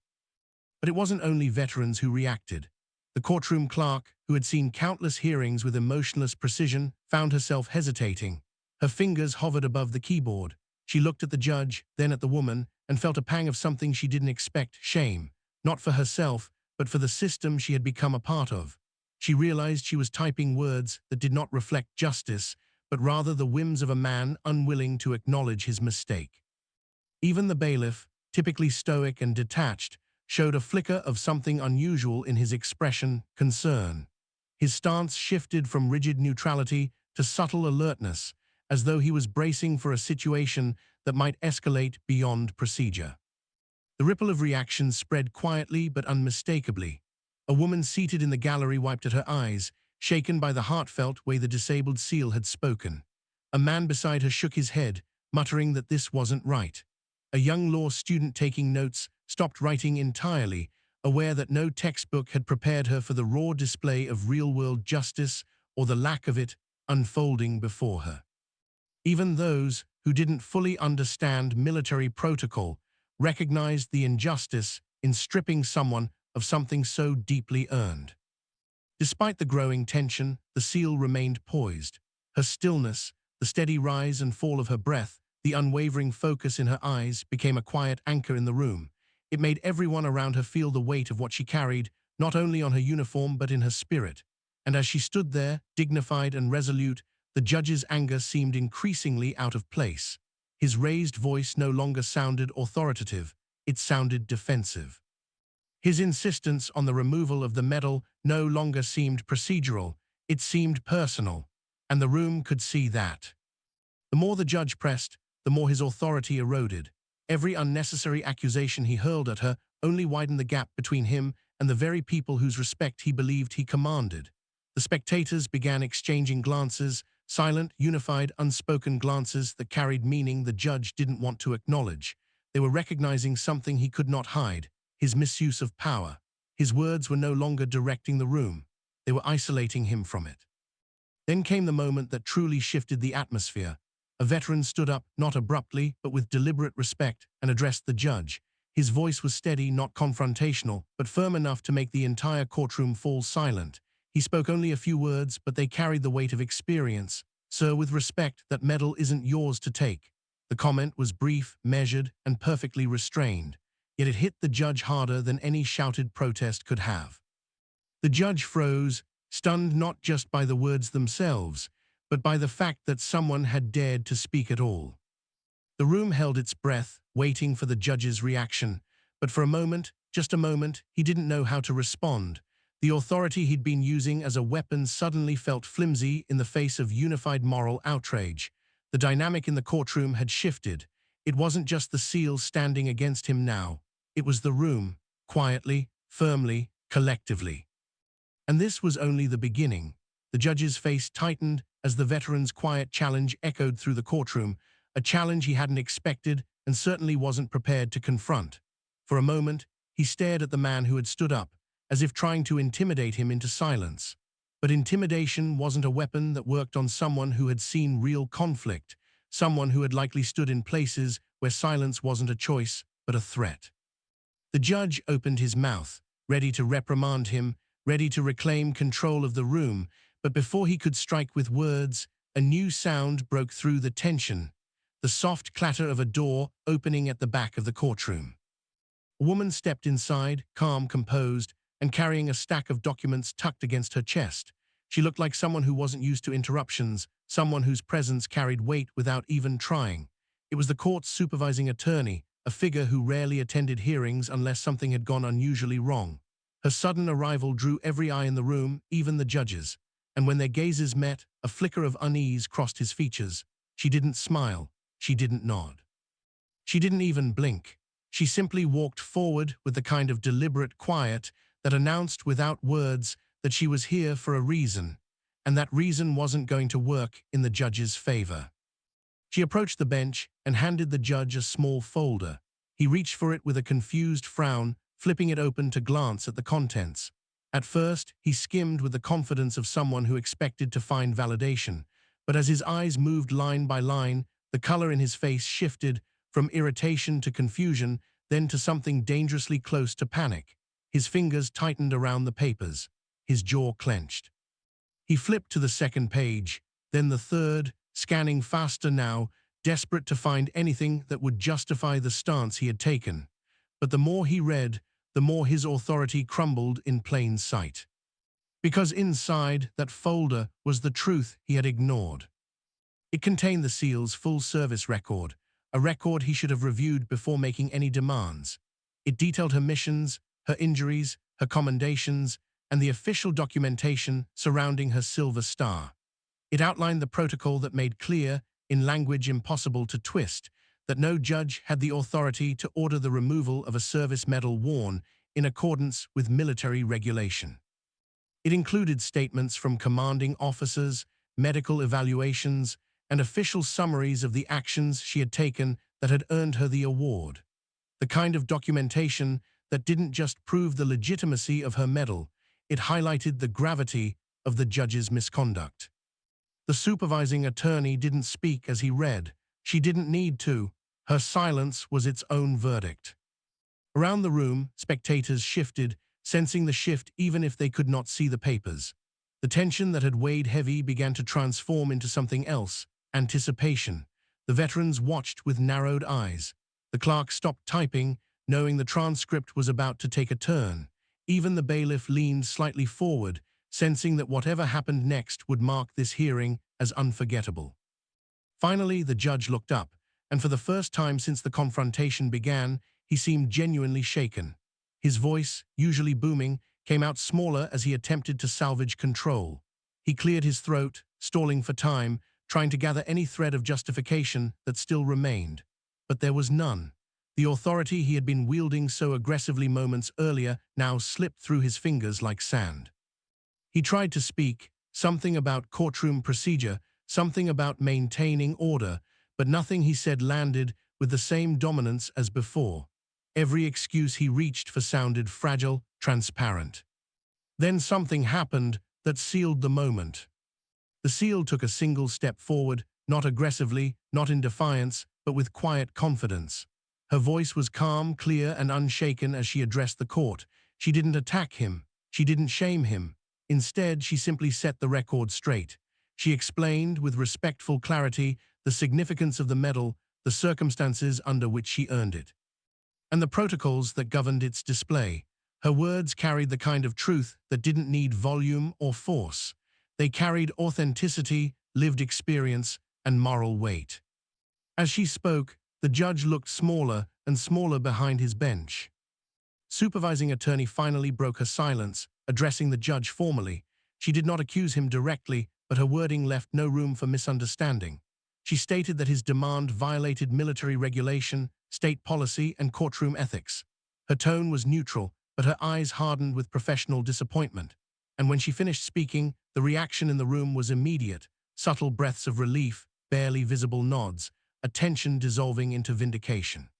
[SPEAKER 1] But it wasn't only veterans who reacted. The courtroom clerk, who had seen countless hearings with emotionless precision, found herself hesitating. Her fingers hovered above the keyboard. She looked at the judge, then at the woman, and felt a pang of something she didn't expect: shame. Not for herself, but for the system she had become a part of. She realized she was typing words that did not reflect justice, but rather the whims of a man unwilling to acknowledge his mistake. Even the bailiff, typically stoic and detached, showed a flicker of something unusual in his expression: concern. His stance shifted from rigid neutrality to subtle alertness, as though he was bracing for a situation that might escalate beyond procedure. The ripple of reactions spread quietly but unmistakably. A woman seated in the gallery wiped at her eyes, shaken by the heartfelt way the disabled seal had spoken. A man beside her shook his head, muttering that this wasn't right. A young law student taking notes stopped writing entirely, aware that no textbook had prepared her for the raw display of real-world justice or the lack of it unfolding before her. Even those who didn't fully understand military protocol recognized the injustice in stripping someone of something so deeply earned. Despite the growing tension, the seal remained poised. Her stillness, the steady rise and fall of her breath, the unwavering focus in her eyes became a quiet anchor in the room. It made everyone around her feel the weight of what she carried, not only on her uniform but in her spirit. And as she stood there, dignified and resolute, the judge's anger seemed increasingly out of place. His raised voice no longer sounded authoritative, it sounded defensive. His insistence on the removal of the medal no longer seemed procedural, it seemed personal, and the room could see that. The more the judge pressed, the more his authority eroded. Every unnecessary accusation he hurled at her only widened the gap between him and the very people whose respect he believed he commanded. The spectators began exchanging glances, silent, unified, unspoken glances that carried meaning the judge didn't want to acknowledge. They were recognizing something he could not hide: his misuse of power. His words were no longer directing the room, they were isolating him from it. Then came the moment that truly shifted the atmosphere. A veteran stood up, not abruptly, but with deliberate respect, and addressed the judge. His voice was steady, not confrontational, but firm enough to make the entire courtroom fall silent. He spoke only a few words, but they carried the weight of experience. "Sir, with respect, that medal isn't yours to take." The comment was brief, measured, and perfectly restrained, yet it hit the judge harder than any shouted protest could have. The judge froze, stunned not just by the words themselves, but by the fact that someone had dared to speak at all. The room held its breath, waiting for the judge's reaction, but for a moment, just a moment, he didn't know how to respond. The authority he'd been using as a weapon suddenly felt flimsy in the face of unified moral outrage. The dynamic in the courtroom had shifted. It wasn't just the seal standing against him now. It was the room, quietly, firmly, collectively. And this was only the beginning. The judge's face tightened as the veteran's quiet challenge echoed through the courtroom, a challenge he hadn't expected and certainly wasn't prepared to confront. For a moment, he stared at the man who had stood up, as if trying to intimidate him into silence. But intimidation wasn't a weapon that worked on someone who had seen real conflict, someone who had likely stood in places where silence wasn't a choice, but a threat. The judge opened his mouth, ready to reprimand him, ready to reclaim control of the room, but before he could strike with words, a new sound broke through the tension: the soft clatter of a door opening at the back of the courtroom. A woman stepped inside, calm, composed, and carrying a stack of documents tucked against her chest. She looked like someone who wasn't used to interruptions, someone whose presence carried weight without even trying. It was the court's supervising attorney, a figure who rarely attended hearings unless something had gone unusually wrong. Her sudden arrival drew every eye in the room, even the judge's. And when their gazes met, a flicker of unease crossed his features. She didn't smile. She didn't nod. She didn't even blink. She simply walked forward with the kind of deliberate quiet that announced without words that she was here for a reason, and that reason wasn't going to work in the judge's favor. She approached the bench and handed the judge a small folder. He reached for it with a confused frown, flipping it open to glance at the contents. At first, he skimmed with the confidence of someone who expected to find validation, But as his eyes moved line by line, the color in his face shifted from irritation to confusion, then to something dangerously close to panic. His fingers tightened around the papers. His jaw clenched. He flipped to the second page, then the third, scanning faster now, desperate to find anything that would justify the stance he had taken. But the more he read, the more his authority crumbled in plain sight. Because inside that folder was the truth he had ignored. It contained the SEAL's full service record, a record he should have reviewed before making any demands. It detailed her missions, her injuries, her commendations, and the official documentation surrounding her Silver Star. It outlined the protocol that made clear, in language impossible to twist, that no judge had the authority to order the removal of a service medal worn in accordance with military regulation. It included statements from commanding officers, medical evaluations, and official summaries of the actions she had taken that had earned her the award. The kind of documentation that didn't just prove the legitimacy of her medal, it highlighted the gravity of the judge's misconduct. The supervising attorney didn't speak as he read. She didn't need to. Her silence was its own verdict. Around the room, spectators shifted, sensing the shift even if they could not see the papers. The tension that had weighed heavy began to transform into something else, anticipation. The veterans watched with narrowed eyes. The clerk stopped typing, knowing the transcript was about to take a turn. Even the bailiff leaned slightly forward, sensing that whatever happened next would mark this hearing as unforgettable. Finally, the judge looked up, and for the first time since the confrontation began, he seemed genuinely shaken. His voice, usually booming, came out smaller as he attempted to salvage control. He cleared his throat, stalling for time, trying to gather any thread of justification that still remained. But there was none. The authority he had been wielding so aggressively moments earlier now slipped through his fingers like sand. He tried to speak, something about courtroom procedure, something about maintaining order, but nothing he said landed with the same dominance as before. Every excuse he reached for sounded fragile, transparent. Then something happened that sealed the moment. The SEAL took a single step forward, not aggressively, not in defiance, but with quiet confidence. Her voice was calm, clear, and unshaken as she addressed the court. She didn't attack him. She didn't shame him. Instead, she simply set the record straight. She explained, with respectful clarity, the significance of the medal, the circumstances under which she earned it, and the protocols that governed its display. Her words carried the kind of truth that didn't need volume or force. They carried authenticity, lived experience, and moral weight. As she spoke, the judge looked smaller and smaller behind his bench. Supervising attorney finally broke her silence, addressing the judge formally. She did not accuse him directly, but her wording left no room for misunderstanding. She stated that his demand violated military regulation, state policy, and courtroom ethics. Her tone was neutral, but her eyes hardened with professional disappointment. And when she finished speaking, the reaction in the room was immediate, subtle breaths of relief, barely visible nods, a tension dissolving into vindication.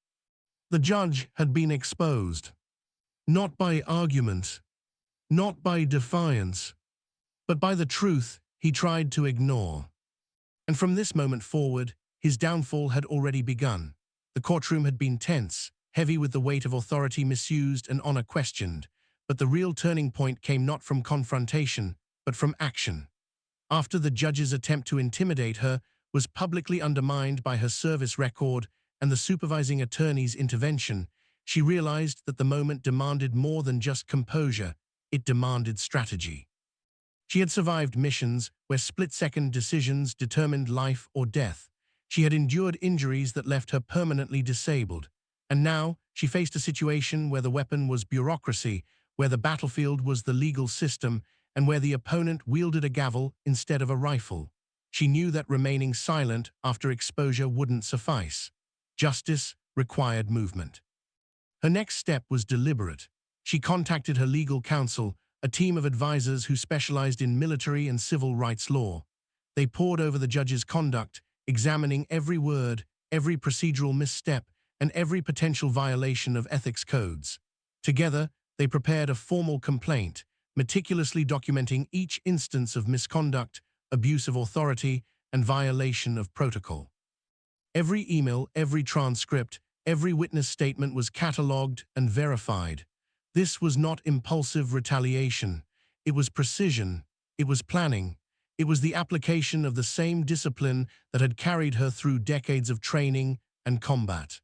[SPEAKER 1] The judge had been exposed. Not by argument, not by defiance, but by the truth he tried to ignore. And from this moment forward, his downfall had already begun. The courtroom had been tense, heavy with the weight of authority misused and honor questioned, but the real turning point came not from confrontation, but from action. After the judge's attempt to intimidate her was publicly undermined by her service record and the supervising attorney's intervention, she realized that the moment demanded more than just composure, it demanded strategy. She had survived missions where split-second decisions determined life or death. She had endured injuries that left her permanently disabled. And now, she faced a situation where the weapon was bureaucracy, where the battlefield was the legal system, and where the opponent wielded a gavel instead of a rifle. She knew that remaining silent after exposure wouldn't suffice. Justice required movement. Her next step was deliberate. She contacted her legal counsel, a team of advisors who specialized in military and civil rights law. They pored over the judge's conduct, examining every word, every procedural misstep, and every potential violation of ethics codes. Together, they prepared a formal complaint, meticulously documenting each instance of misconduct, abuse of authority, and violation of protocol. Every email, every transcript, every witness statement was catalogued and verified. This was not impulsive retaliation. It was precision. It was planning. It was the application of the same discipline that had carried her through decades of training and combat.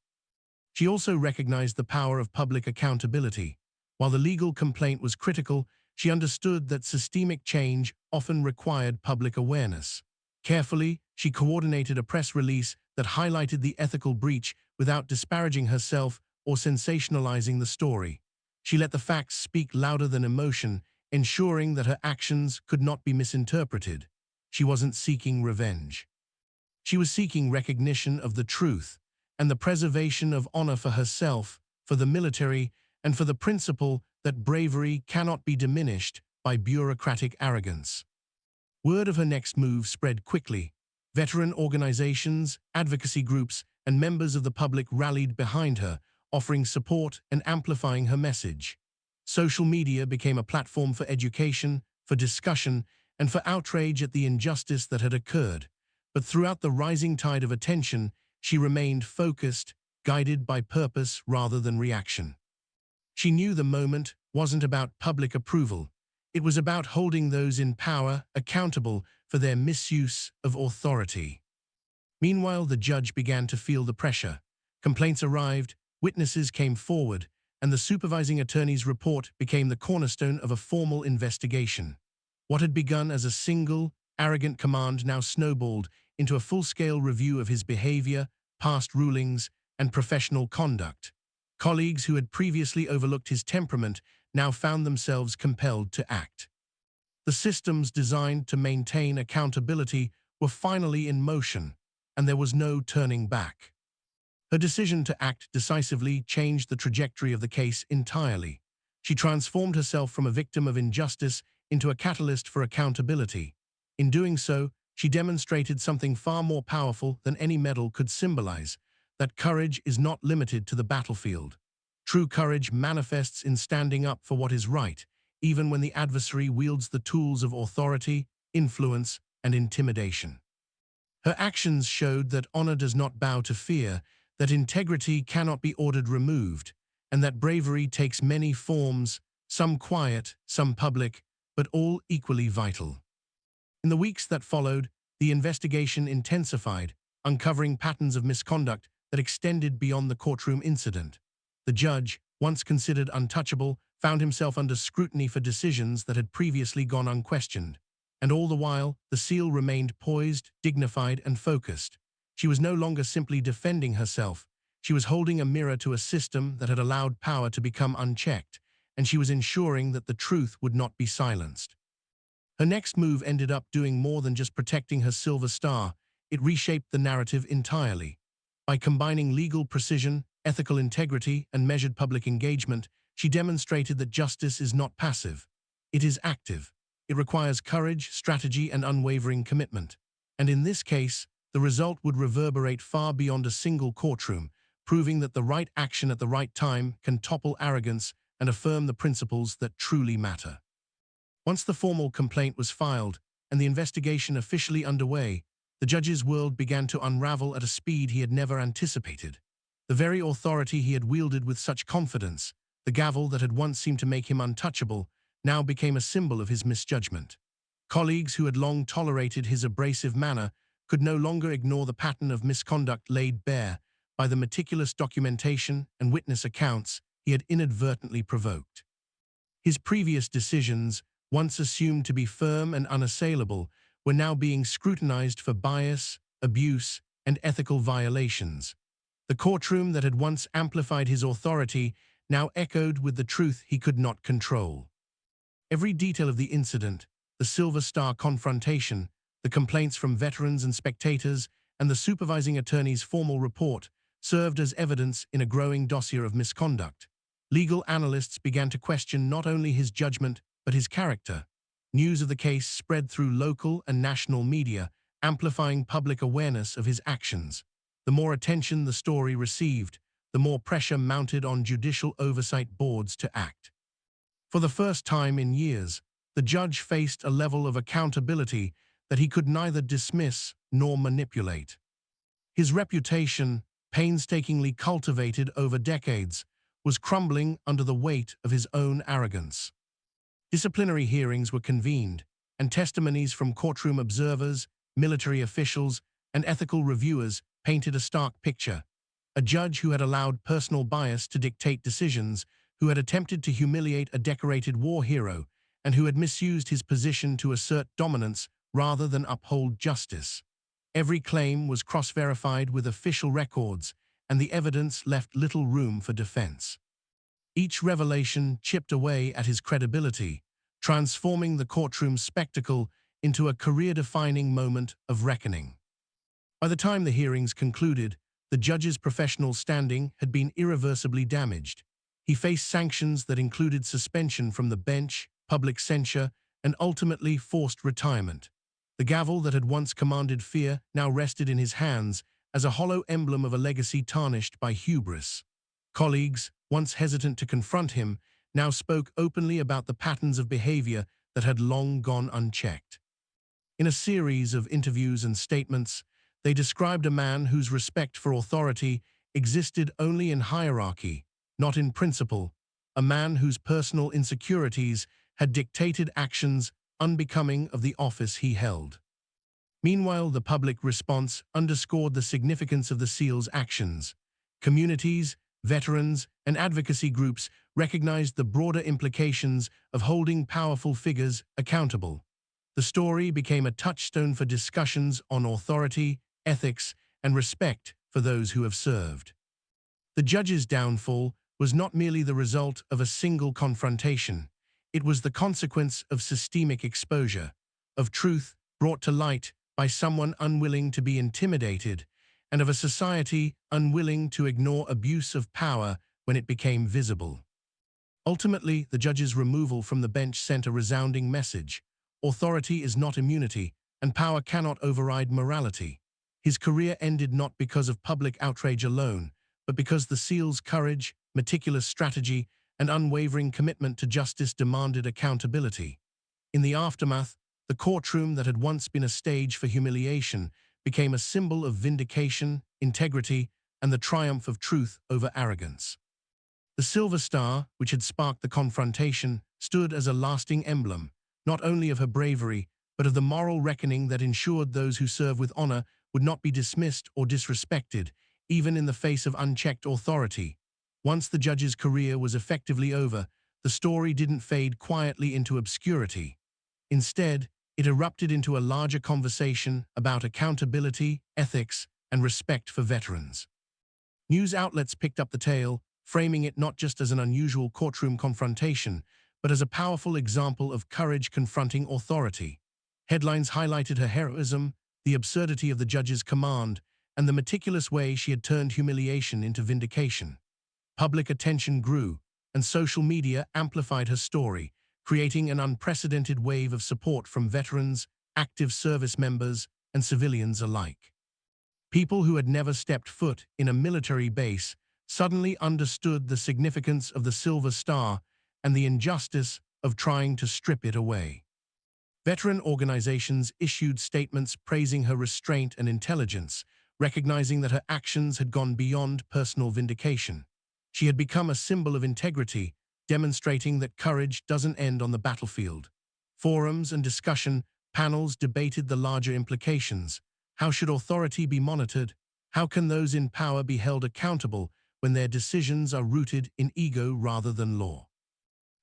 [SPEAKER 1] She also recognized the power of public accountability. While the legal complaint was critical, she understood that systemic change often required public awareness. Carefully, she coordinated a press release that highlighted the ethical breach without disparaging herself or sensationalizing the story. She let the facts speak louder than emotion, ensuring that her actions could not be misinterpreted. She wasn't seeking revenge. She was seeking recognition of the truth and the preservation of honor for herself, for the military, and for the principle that bravery cannot be diminished by bureaucratic arrogance. Word of her next move spread quickly. Veteran organizations, advocacy groups, and members of the public rallied behind her, offering support and amplifying her message. Social media became a platform for education, for discussion, and for outrage at the injustice that had occurred. But throughout the rising tide of attention, she remained focused, guided by purpose rather than reaction. She knew the moment wasn't about public approval. It was about holding those in power accountable for their misuse of authority. Meanwhile, the judge began to feel the pressure. Complaints arrived, witnesses came forward, and the supervising attorney's report became the cornerstone of a formal investigation. What had begun as a single, arrogant command now snowballed into a full-scale review of his behavior, past rulings, and professional conduct. Colleagues who had previously overlooked his temperament now found themselves compelled to act. The systems designed to maintain accountability were finally in motion, and there was no turning back. Her decision to act decisively changed the trajectory of the case entirely. She transformed herself from a victim of injustice into a catalyst for accountability. In doing so, she demonstrated something far more powerful than any medal could symbolize, that courage is not limited to the battlefield. True courage manifests in standing up for what is right, even when the adversary wields the tools of authority, influence, and intimidation. Her actions showed that honor does not bow to fear, that integrity cannot be ordered removed, and that bravery takes many forms, some quiet, some public, but all equally vital. In the weeks that followed, the investigation intensified, uncovering patterns of misconduct that extended beyond the courtroom incident. The judge, once considered untouchable, found himself under scrutiny for decisions that had previously gone unquestioned. And all the while, the seal remained poised, dignified, and focused. She was no longer simply defending herself. She was holding a mirror to a system that had allowed power to become unchecked, and she was ensuring that the truth would not be silenced. Her next move ended up doing more than just protecting her silver star. It reshaped the narrative entirely. By combining legal precision, ethical integrity, and measured public engagement, she demonstrated that justice is not passive. It is active. It requires courage, strategy, and unwavering commitment. And in this case, the result would reverberate far beyond a single courtroom, proving that the right action at the right time can topple arrogance and affirm the principles that truly matter. Once the formal complaint was filed and the investigation officially underway, the judge's world began to unravel at a speed he had never anticipated. The very authority he had wielded with such confidence, the gavel that had once seemed to make him untouchable, now became a symbol of his misjudgment. Colleagues who had long tolerated his abrasive manner could no longer ignore the pattern of misconduct laid bare by the meticulous documentation and witness accounts he had inadvertently provoked. His previous decisions, once assumed to be firm and unassailable, were now being scrutinized for bias, abuse, and ethical violations. The courtroom that had once amplified his authority now echoed with the truth he could not control. Every detail of the incident, the Silver Star confrontation, the complaints from veterans and spectators, and the supervising attorney's formal report served as evidence in a growing dossier of misconduct. Legal analysts began to question not only his judgment, but his character. News of the case spread through local and national media, amplifying public awareness of his actions. The more attention the story received, the more pressure mounted on judicial oversight boards to act. For the first time in years, the judge faced a level of accountability that he could neither dismiss nor manipulate. His reputation, painstakingly cultivated over decades, was crumbling under the weight of his own arrogance. Disciplinary hearings were convened, and testimonies from courtroom observers, military officials, and ethical reviewers painted a stark picture. A judge who had allowed personal bias to dictate decisions, who had attempted to humiliate a decorated war hero, and who had misused his position to assert dominance rather than uphold justice. Every claim was cross-verified with official records, and the evidence left little room for defense. Each revelation chipped away at his credibility, transforming the courtroom spectacle into a career-defining moment of reckoning. By the time the hearings concluded, the judge's professional standing had been irreversibly damaged. He faced sanctions that included suspension from the bench, public censure, and ultimately forced retirement. The gavel that had once commanded fear now rested in his hands as a hollow emblem of a legacy tarnished by hubris. Colleagues, once hesitant to confront him, now spoke openly about the patterns of behavior that had long gone unchecked. In a series of interviews and statements, they described a man whose respect for authority existed only in hierarchy, not in principle, a man whose personal insecurities had dictated actions unbecoming of the office he held. Meanwhile, the public response underscored the significance of the SEAL's actions. Communities, veterans, and advocacy groups recognized the broader implications of holding powerful figures accountable. The story became a touchstone for discussions on authority, ethics, and respect for those who have served. The judge's downfall was not merely the result of a single confrontation. It was the consequence of systemic exposure, of truth brought to light by someone unwilling to be intimidated, and of a society unwilling to ignore abuse of power when it became visible. Ultimately, the judge's removal from the bench sent a resounding message. Authority is not immunity, and power cannot override morality. His career ended not because of public outrage alone, but because the SEAL's courage, meticulous strategy, and unwavering commitment to justice demanded accountability. In the aftermath, the courtroom that had once been a stage for humiliation became a symbol of vindication, integrity, and the triumph of truth over arrogance. The Silver Star, which had sparked the confrontation, stood as a lasting emblem, not only of her bravery, but of the moral reckoning that ensured those who serve with honor would not be dismissed or disrespected, even in the face of unchecked authority. Once the judge's career was effectively over, the story didn't fade quietly into obscurity. Instead, it erupted into a larger conversation about accountability, ethics, and respect for veterans. News outlets picked up the tale, framing it not just as an unusual courtroom confrontation, but as a powerful example of courage confronting authority. Headlines highlighted her heroism, the absurdity of the judge's command, and the meticulous way she had turned humiliation into vindication. Public attention grew, and social media amplified her story, creating an unprecedented wave of support from veterans, active service members, and civilians alike. People who had never stepped foot in a military base suddenly understood the significance of the Silver Star and the injustice of trying to strip it away. Veteran organizations issued statements praising her restraint and intelligence, recognizing that her actions had gone beyond personal vindication. She had become a symbol of integrity, demonstrating that courage doesn't end on the battlefield. Forums and discussion panels debated the larger implications. How should authority be monitored? How can those in power be held accountable when their decisions are rooted in ego rather than law?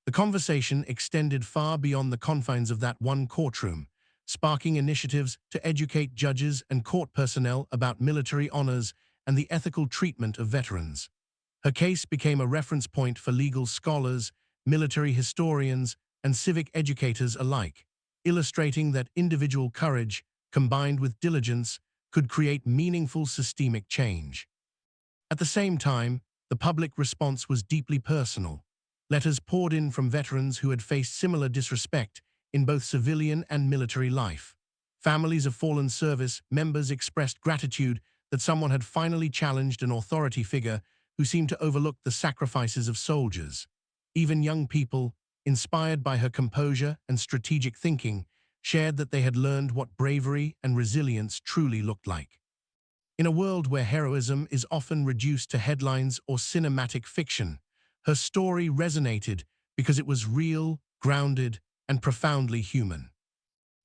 [SPEAKER 1] The conversation extended far beyond the confines of that one courtroom, sparking initiatives to educate judges and court personnel about military honors and the ethical treatment of veterans. Her case became a reference point for legal scholars, military historians, and civic educators alike, illustrating that individual courage, combined with diligence, could create meaningful systemic change. At the same time, the public response was deeply personal. Letters poured in from veterans who had faced similar disrespect in both civilian and military life. Families of fallen service members expressed gratitude that someone had finally challenged an authority figure who seemed to overlook the sacrifices of soldiers. Even young people, inspired by her composure and strategic thinking, shared that they had learned what bravery and resilience truly looked like. In a world where heroism is often reduced to headlines or cinematic fiction, her story resonated because it was real, grounded, and profoundly human.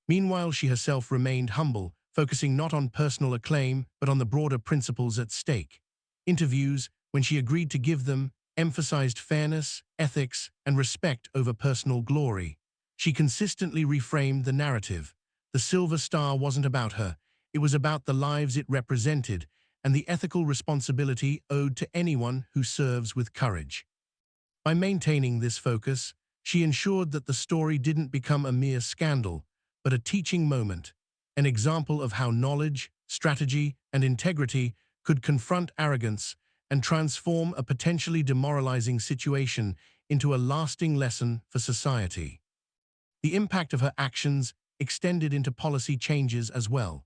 [SPEAKER 1] Meanwhile, she herself remained humble, focusing not on personal acclaim but on the broader principles at stake. Interviews, when she agreed to give them, emphasized fairness, ethics, and respect over personal glory. She consistently reframed the narrative. The Silver Star wasn't about her, it was about the lives it represented and the ethical responsibility owed to anyone who serves with courage. By maintaining this focus, she ensured that the story didn't become a mere scandal, but a teaching moment, an example of how knowledge, strategy, and integrity could confront arrogance and transform a potentially demoralizing situation into a lasting lesson for society. The impact of her actions extended into policy changes as well.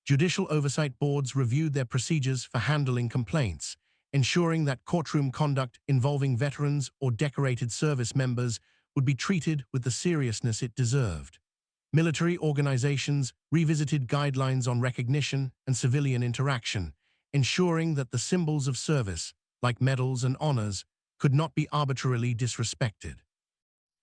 [SPEAKER 1] Judicial oversight boards reviewed their procedures for handling complaints, ensuring that courtroom conduct involving veterans or decorated service members would be treated with the seriousness it deserved. Military organizations revisited guidelines on recognition and civilian interaction, ensuring that the symbols of service, like medals and honors, could not be arbitrarily disrespected.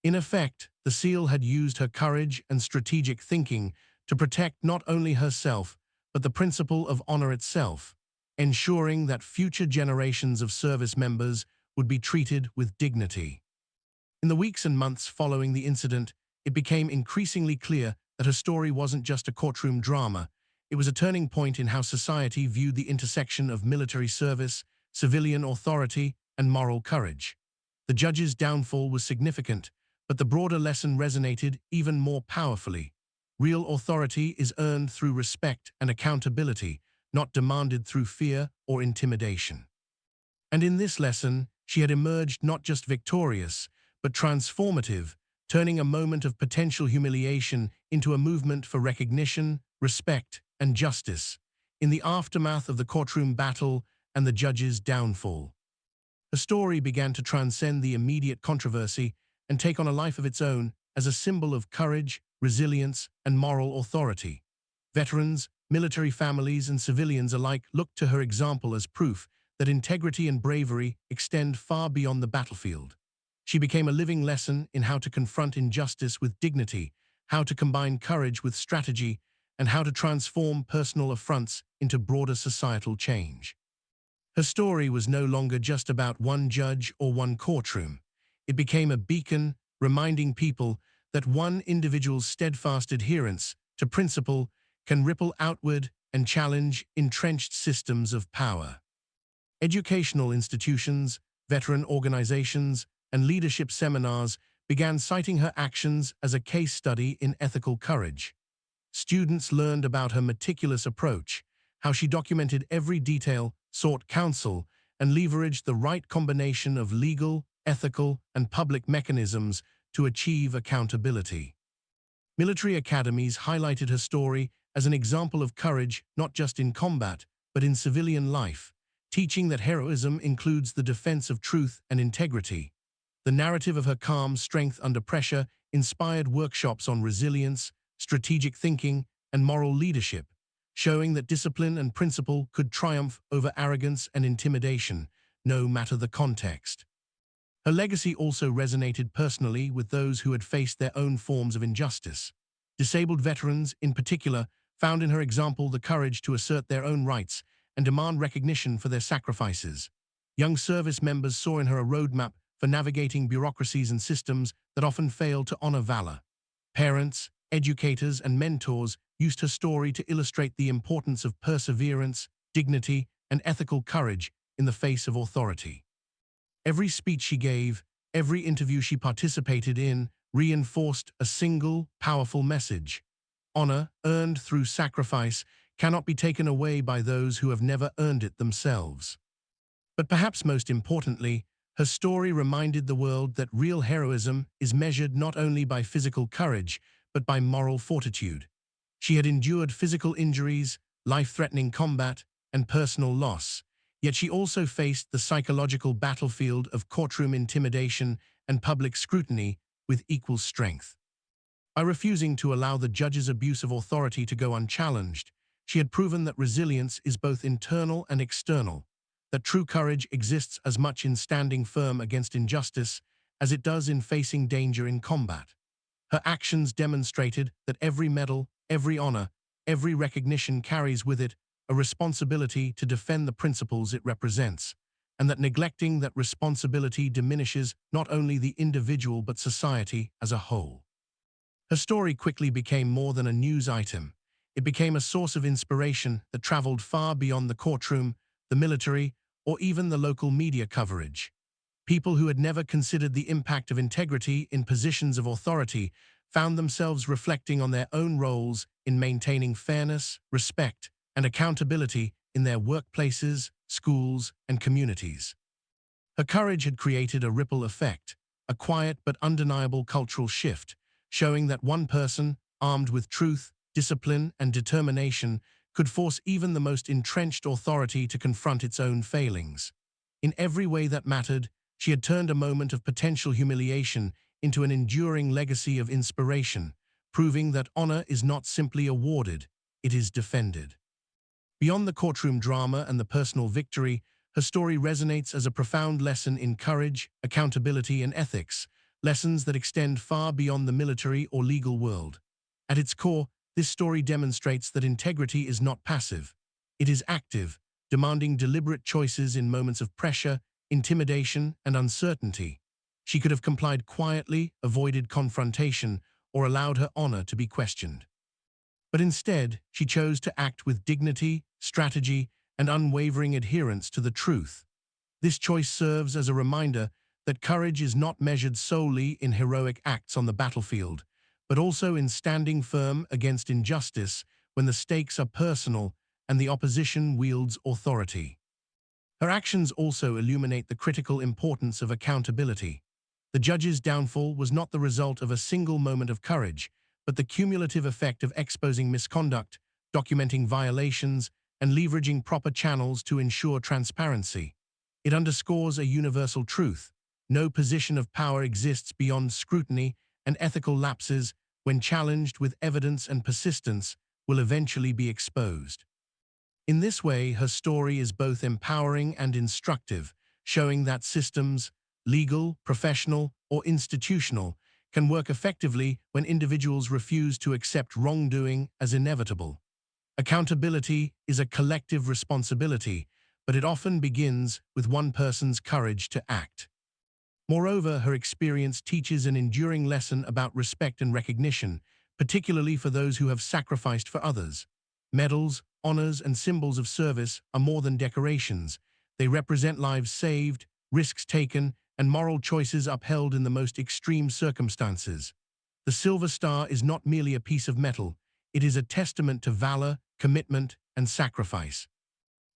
[SPEAKER 1] In effect, the SEAL had used her courage and strategic thinking to protect not only herself, but the principle of honor itself, ensuring that future generations of service members would be treated with dignity. In the weeks and months following the incident, it became increasingly clear that her story wasn't just a courtroom drama. It was a turning point in how society viewed the intersection of military service, civilian authority, and moral courage. The judge's downfall was significant, but the broader lesson resonated even more powerfully. Real authority is earned through respect and accountability, not demanded through fear or intimidation. And in this lesson, she had emerged not just victorious, but transformative, turning a moment of potential humiliation into a movement for recognition, respect, and justice, in the aftermath of the courtroom battle and the judge's downfall. The story began to transcend the immediate controversy and take on a life of its own as a symbol of courage, resilience, and moral authority. Veterans, military families, and civilians alike looked to her example as proof that integrity and bravery extend far beyond the battlefield. She became a living lesson in how to confront injustice with dignity, how to combine courage with strategy, and how to transform personal affronts into broader societal change. Her story was no longer just about one judge or one courtroom. It became a beacon, reminding people that one individual's steadfast adherence to principle can ripple outward and challenge entrenched systems of power. Educational institutions, veteran organizations, and leadership seminars began citing her actions as a case study in ethical courage. Students learned about her meticulous approach, how she documented every detail, sought counsel, and leveraged the right combination of legal, ethical, and public mechanisms to achieve accountability. Military academies highlighted her story as an example of courage not just in combat, but in civilian life, teaching that heroism includes the defense of truth and integrity. The narrative of her calm strength under pressure inspired workshops on resilience, strategic thinking, and moral leadership, showing that discipline and principle could triumph over arrogance and intimidation, no matter the context. Her legacy also resonated personally with those who had faced their own forms of injustice. Disabled veterans, in particular, found in her example the courage to assert their own rights and demand recognition for their sacrifices. Young service members saw in her a roadmap for navigating bureaucracies and systems that often fail to honor valor. Parents, educators, and mentors used her story to illustrate the importance of perseverance, dignity, and ethical courage in the face of authority. Every speech she gave, every interview she participated in, reinforced a single, powerful message. Honor, earned through sacrifice, cannot be taken away by those who have never earned it themselves. But perhaps most importantly, her story reminded the world that real heroism is measured not only by physical courage, but by moral fortitude. She had endured physical injuries, life-threatening combat, and personal loss, yet she also faced the psychological battlefield of courtroom intimidation and public scrutiny with equal strength. By refusing to allow the judge's abuse of authority to go unchallenged, she had proven that resilience is both internal and external, that true courage exists as much in standing firm against injustice as it does in facing danger in combat. Her actions demonstrated that every medal, every honor, every recognition carries with it a responsibility to defend the principles it represents, and that neglecting that responsibility diminishes not only the individual but society as a whole. Her story quickly became more than a news item. It became a source of inspiration that traveled far beyond the courtroom, the military, or even the local media coverage. People who had never considered the impact of integrity in positions of authority found themselves reflecting on their own roles in maintaining fairness, respect, and accountability in their workplaces, schools, and communities. Her courage had created a ripple effect, a quiet but undeniable cultural shift, showing that one person, armed with truth, discipline, and determination, could force even the most entrenched authority to confront its own failings. In every way that mattered, she had turned a moment of potential humiliation into an enduring legacy of inspiration, proving that honor is not simply awarded, it is defended. Beyond the courtroom drama and the personal victory, her story resonates as a profound lesson in courage, accountability, and ethics, lessons that extend far beyond the military or legal world. At its core, this story demonstrates that integrity is not passive. It is active, demanding deliberate choices in moments of pressure, intimidation, and uncertainty. She could have complied quietly, avoided confrontation, or allowed her honor to be questioned. But instead, she chose to act with dignity, strategy, and unwavering adherence to the truth. This choice serves as a reminder that courage is not measured solely in heroic acts on the battlefield, but also in standing firm against injustice when the stakes are personal and the opposition wields authority. Her actions also illuminate the critical importance of accountability. The judge's downfall was not the result of a single moment of courage, but the cumulative effect of exposing misconduct, documenting violations, and leveraging proper channels to ensure transparency. It underscores a universal truth: no position of power exists beyond scrutiny, and ethical lapses, when challenged with evidence and persistence, will eventually be exposed. In this way, her story is both empowering and instructive, showing that systems, legal, professional, or institutional, can work effectively when individuals refuse to accept wrongdoing as inevitable. Accountability is a collective responsibility, but it often begins with one person's courage to act. Moreover, her experience teaches an enduring lesson about respect and recognition, particularly for those who have sacrificed for others. Medals, honors, and symbols of service are more than decorations. They represent lives saved, risks taken, and moral choices upheld in the most extreme circumstances. The Silver Star is not merely a piece of metal, it is a testament to valor, commitment, and sacrifice.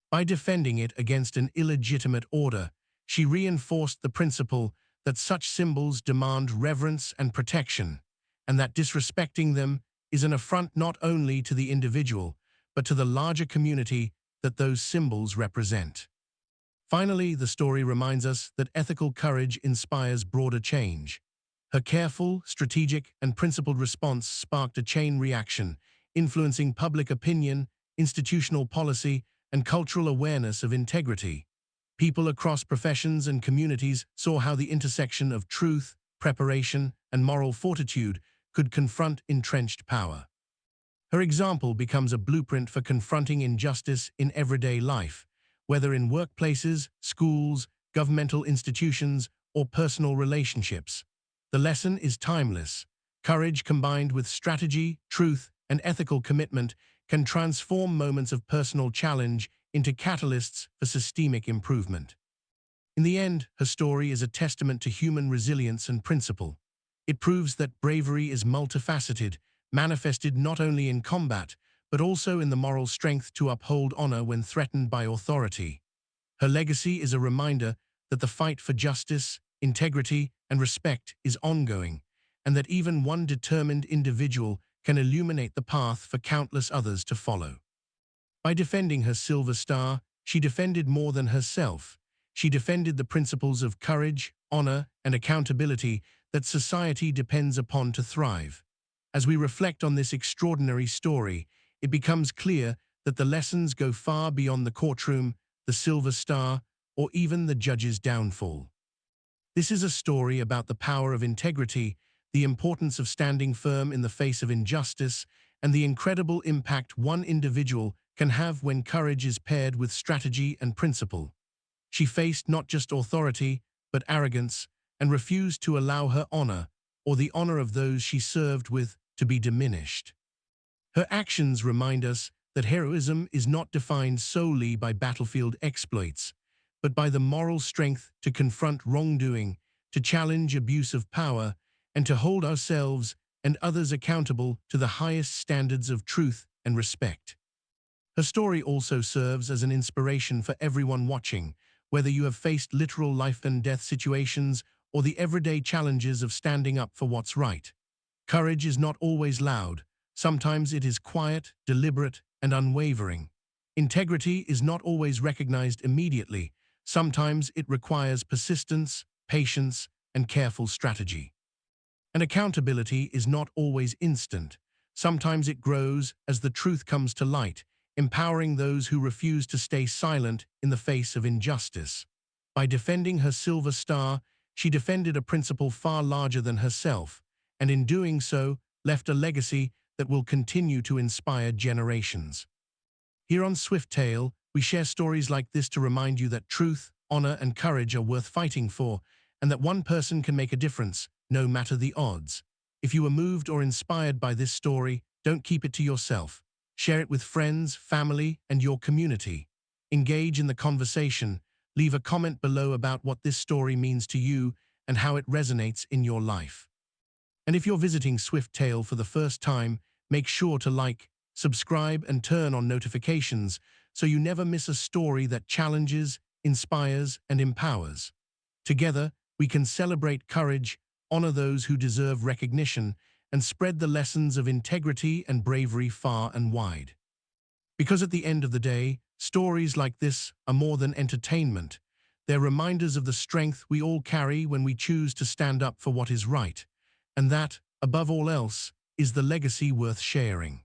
[SPEAKER 1] By defending it against an illegitimate order, she reinforced the principle that such symbols demand reverence and protection, and that disrespecting them is an affront not only to the individual, but to the larger community that those symbols represent. Finally, the story reminds us that ethical courage inspires broader change. Her careful, strategic, and principled response sparked a chain reaction, influencing public opinion, institutional policy, and cultural awareness of integrity. People across professions and communities saw how the intersection of truth, preparation, and moral fortitude could confront entrenched power. Her example becomes a blueprint for confronting injustice in everyday life, whether in workplaces, schools, governmental institutions, or personal relationships. The lesson is timeless. Courage combined with strategy, truth, and ethical commitment can transform moments of personal challenge into catalysts for systemic improvement. In the end, her story is a testament to human resilience and principle. It proves that bravery is multifaceted, manifested not only in combat, but also in the moral strength to uphold honor when threatened by authority. Her legacy is a reminder that the fight for justice, integrity, and respect is ongoing, and that even one determined individual can illuminate the path for countless others to follow. By defending her Silver Star, she defended more than herself. She defended the principles of courage, honor, and accountability that society depends upon to thrive. As we reflect on this extraordinary story, it becomes clear that the lessons go far beyond the courtroom, the silver star, or even the judge's downfall. This is a story about the power of integrity, the importance of standing firm in the face of injustice, and the incredible impact one individual can have when courage is paired with strategy and principle. She faced not just authority, but arrogance, and refused to allow her honor, or the honor of those she served with, to be diminished. Her actions remind us that heroism is not defined solely by battlefield exploits, but by the moral strength to confront wrongdoing, to challenge abuse of power, and to hold ourselves and others accountable to the highest standards of truth and respect. Her story also serves as an inspiration for everyone watching, whether you have faced literal life and death situations or the everyday challenges of standing up for what's right. Courage is not always loud. Sometimes it is quiet, deliberate, and unwavering. Integrity is not always recognized immediately. Sometimes it requires persistence, patience, and careful strategy. And accountability is not always instant. Sometimes it grows as the truth comes to light, empowering those who refuse to stay silent in the face of injustice. By defending her silver star, she defended a principle far larger than herself, and in doing so, left a legacy that will continue to inspire generations. Here on Swift Tale, we share stories like this to remind you that truth, honor, and courage are worth fighting for, and that one person can make a difference, no matter the odds. If you were moved or inspired by this story, don't keep it to yourself. Share it with friends, family, and your community. Engage in the conversation. Leave a comment below about what this story means to you and how it resonates in your life. And if you're visiting Swift Tale for the first time, make sure to like, subscribe, and turn on notifications so you never miss a story that challenges, inspires, and empowers. Together, we can celebrate courage, honor those who deserve recognition, and spread the lessons of integrity and bravery far and wide. Because at the end of the day, stories like this are more than entertainment. They're reminders of the strength we all carry when we choose to stand up for what is right. And that, above all else, is the legacy worth sharing.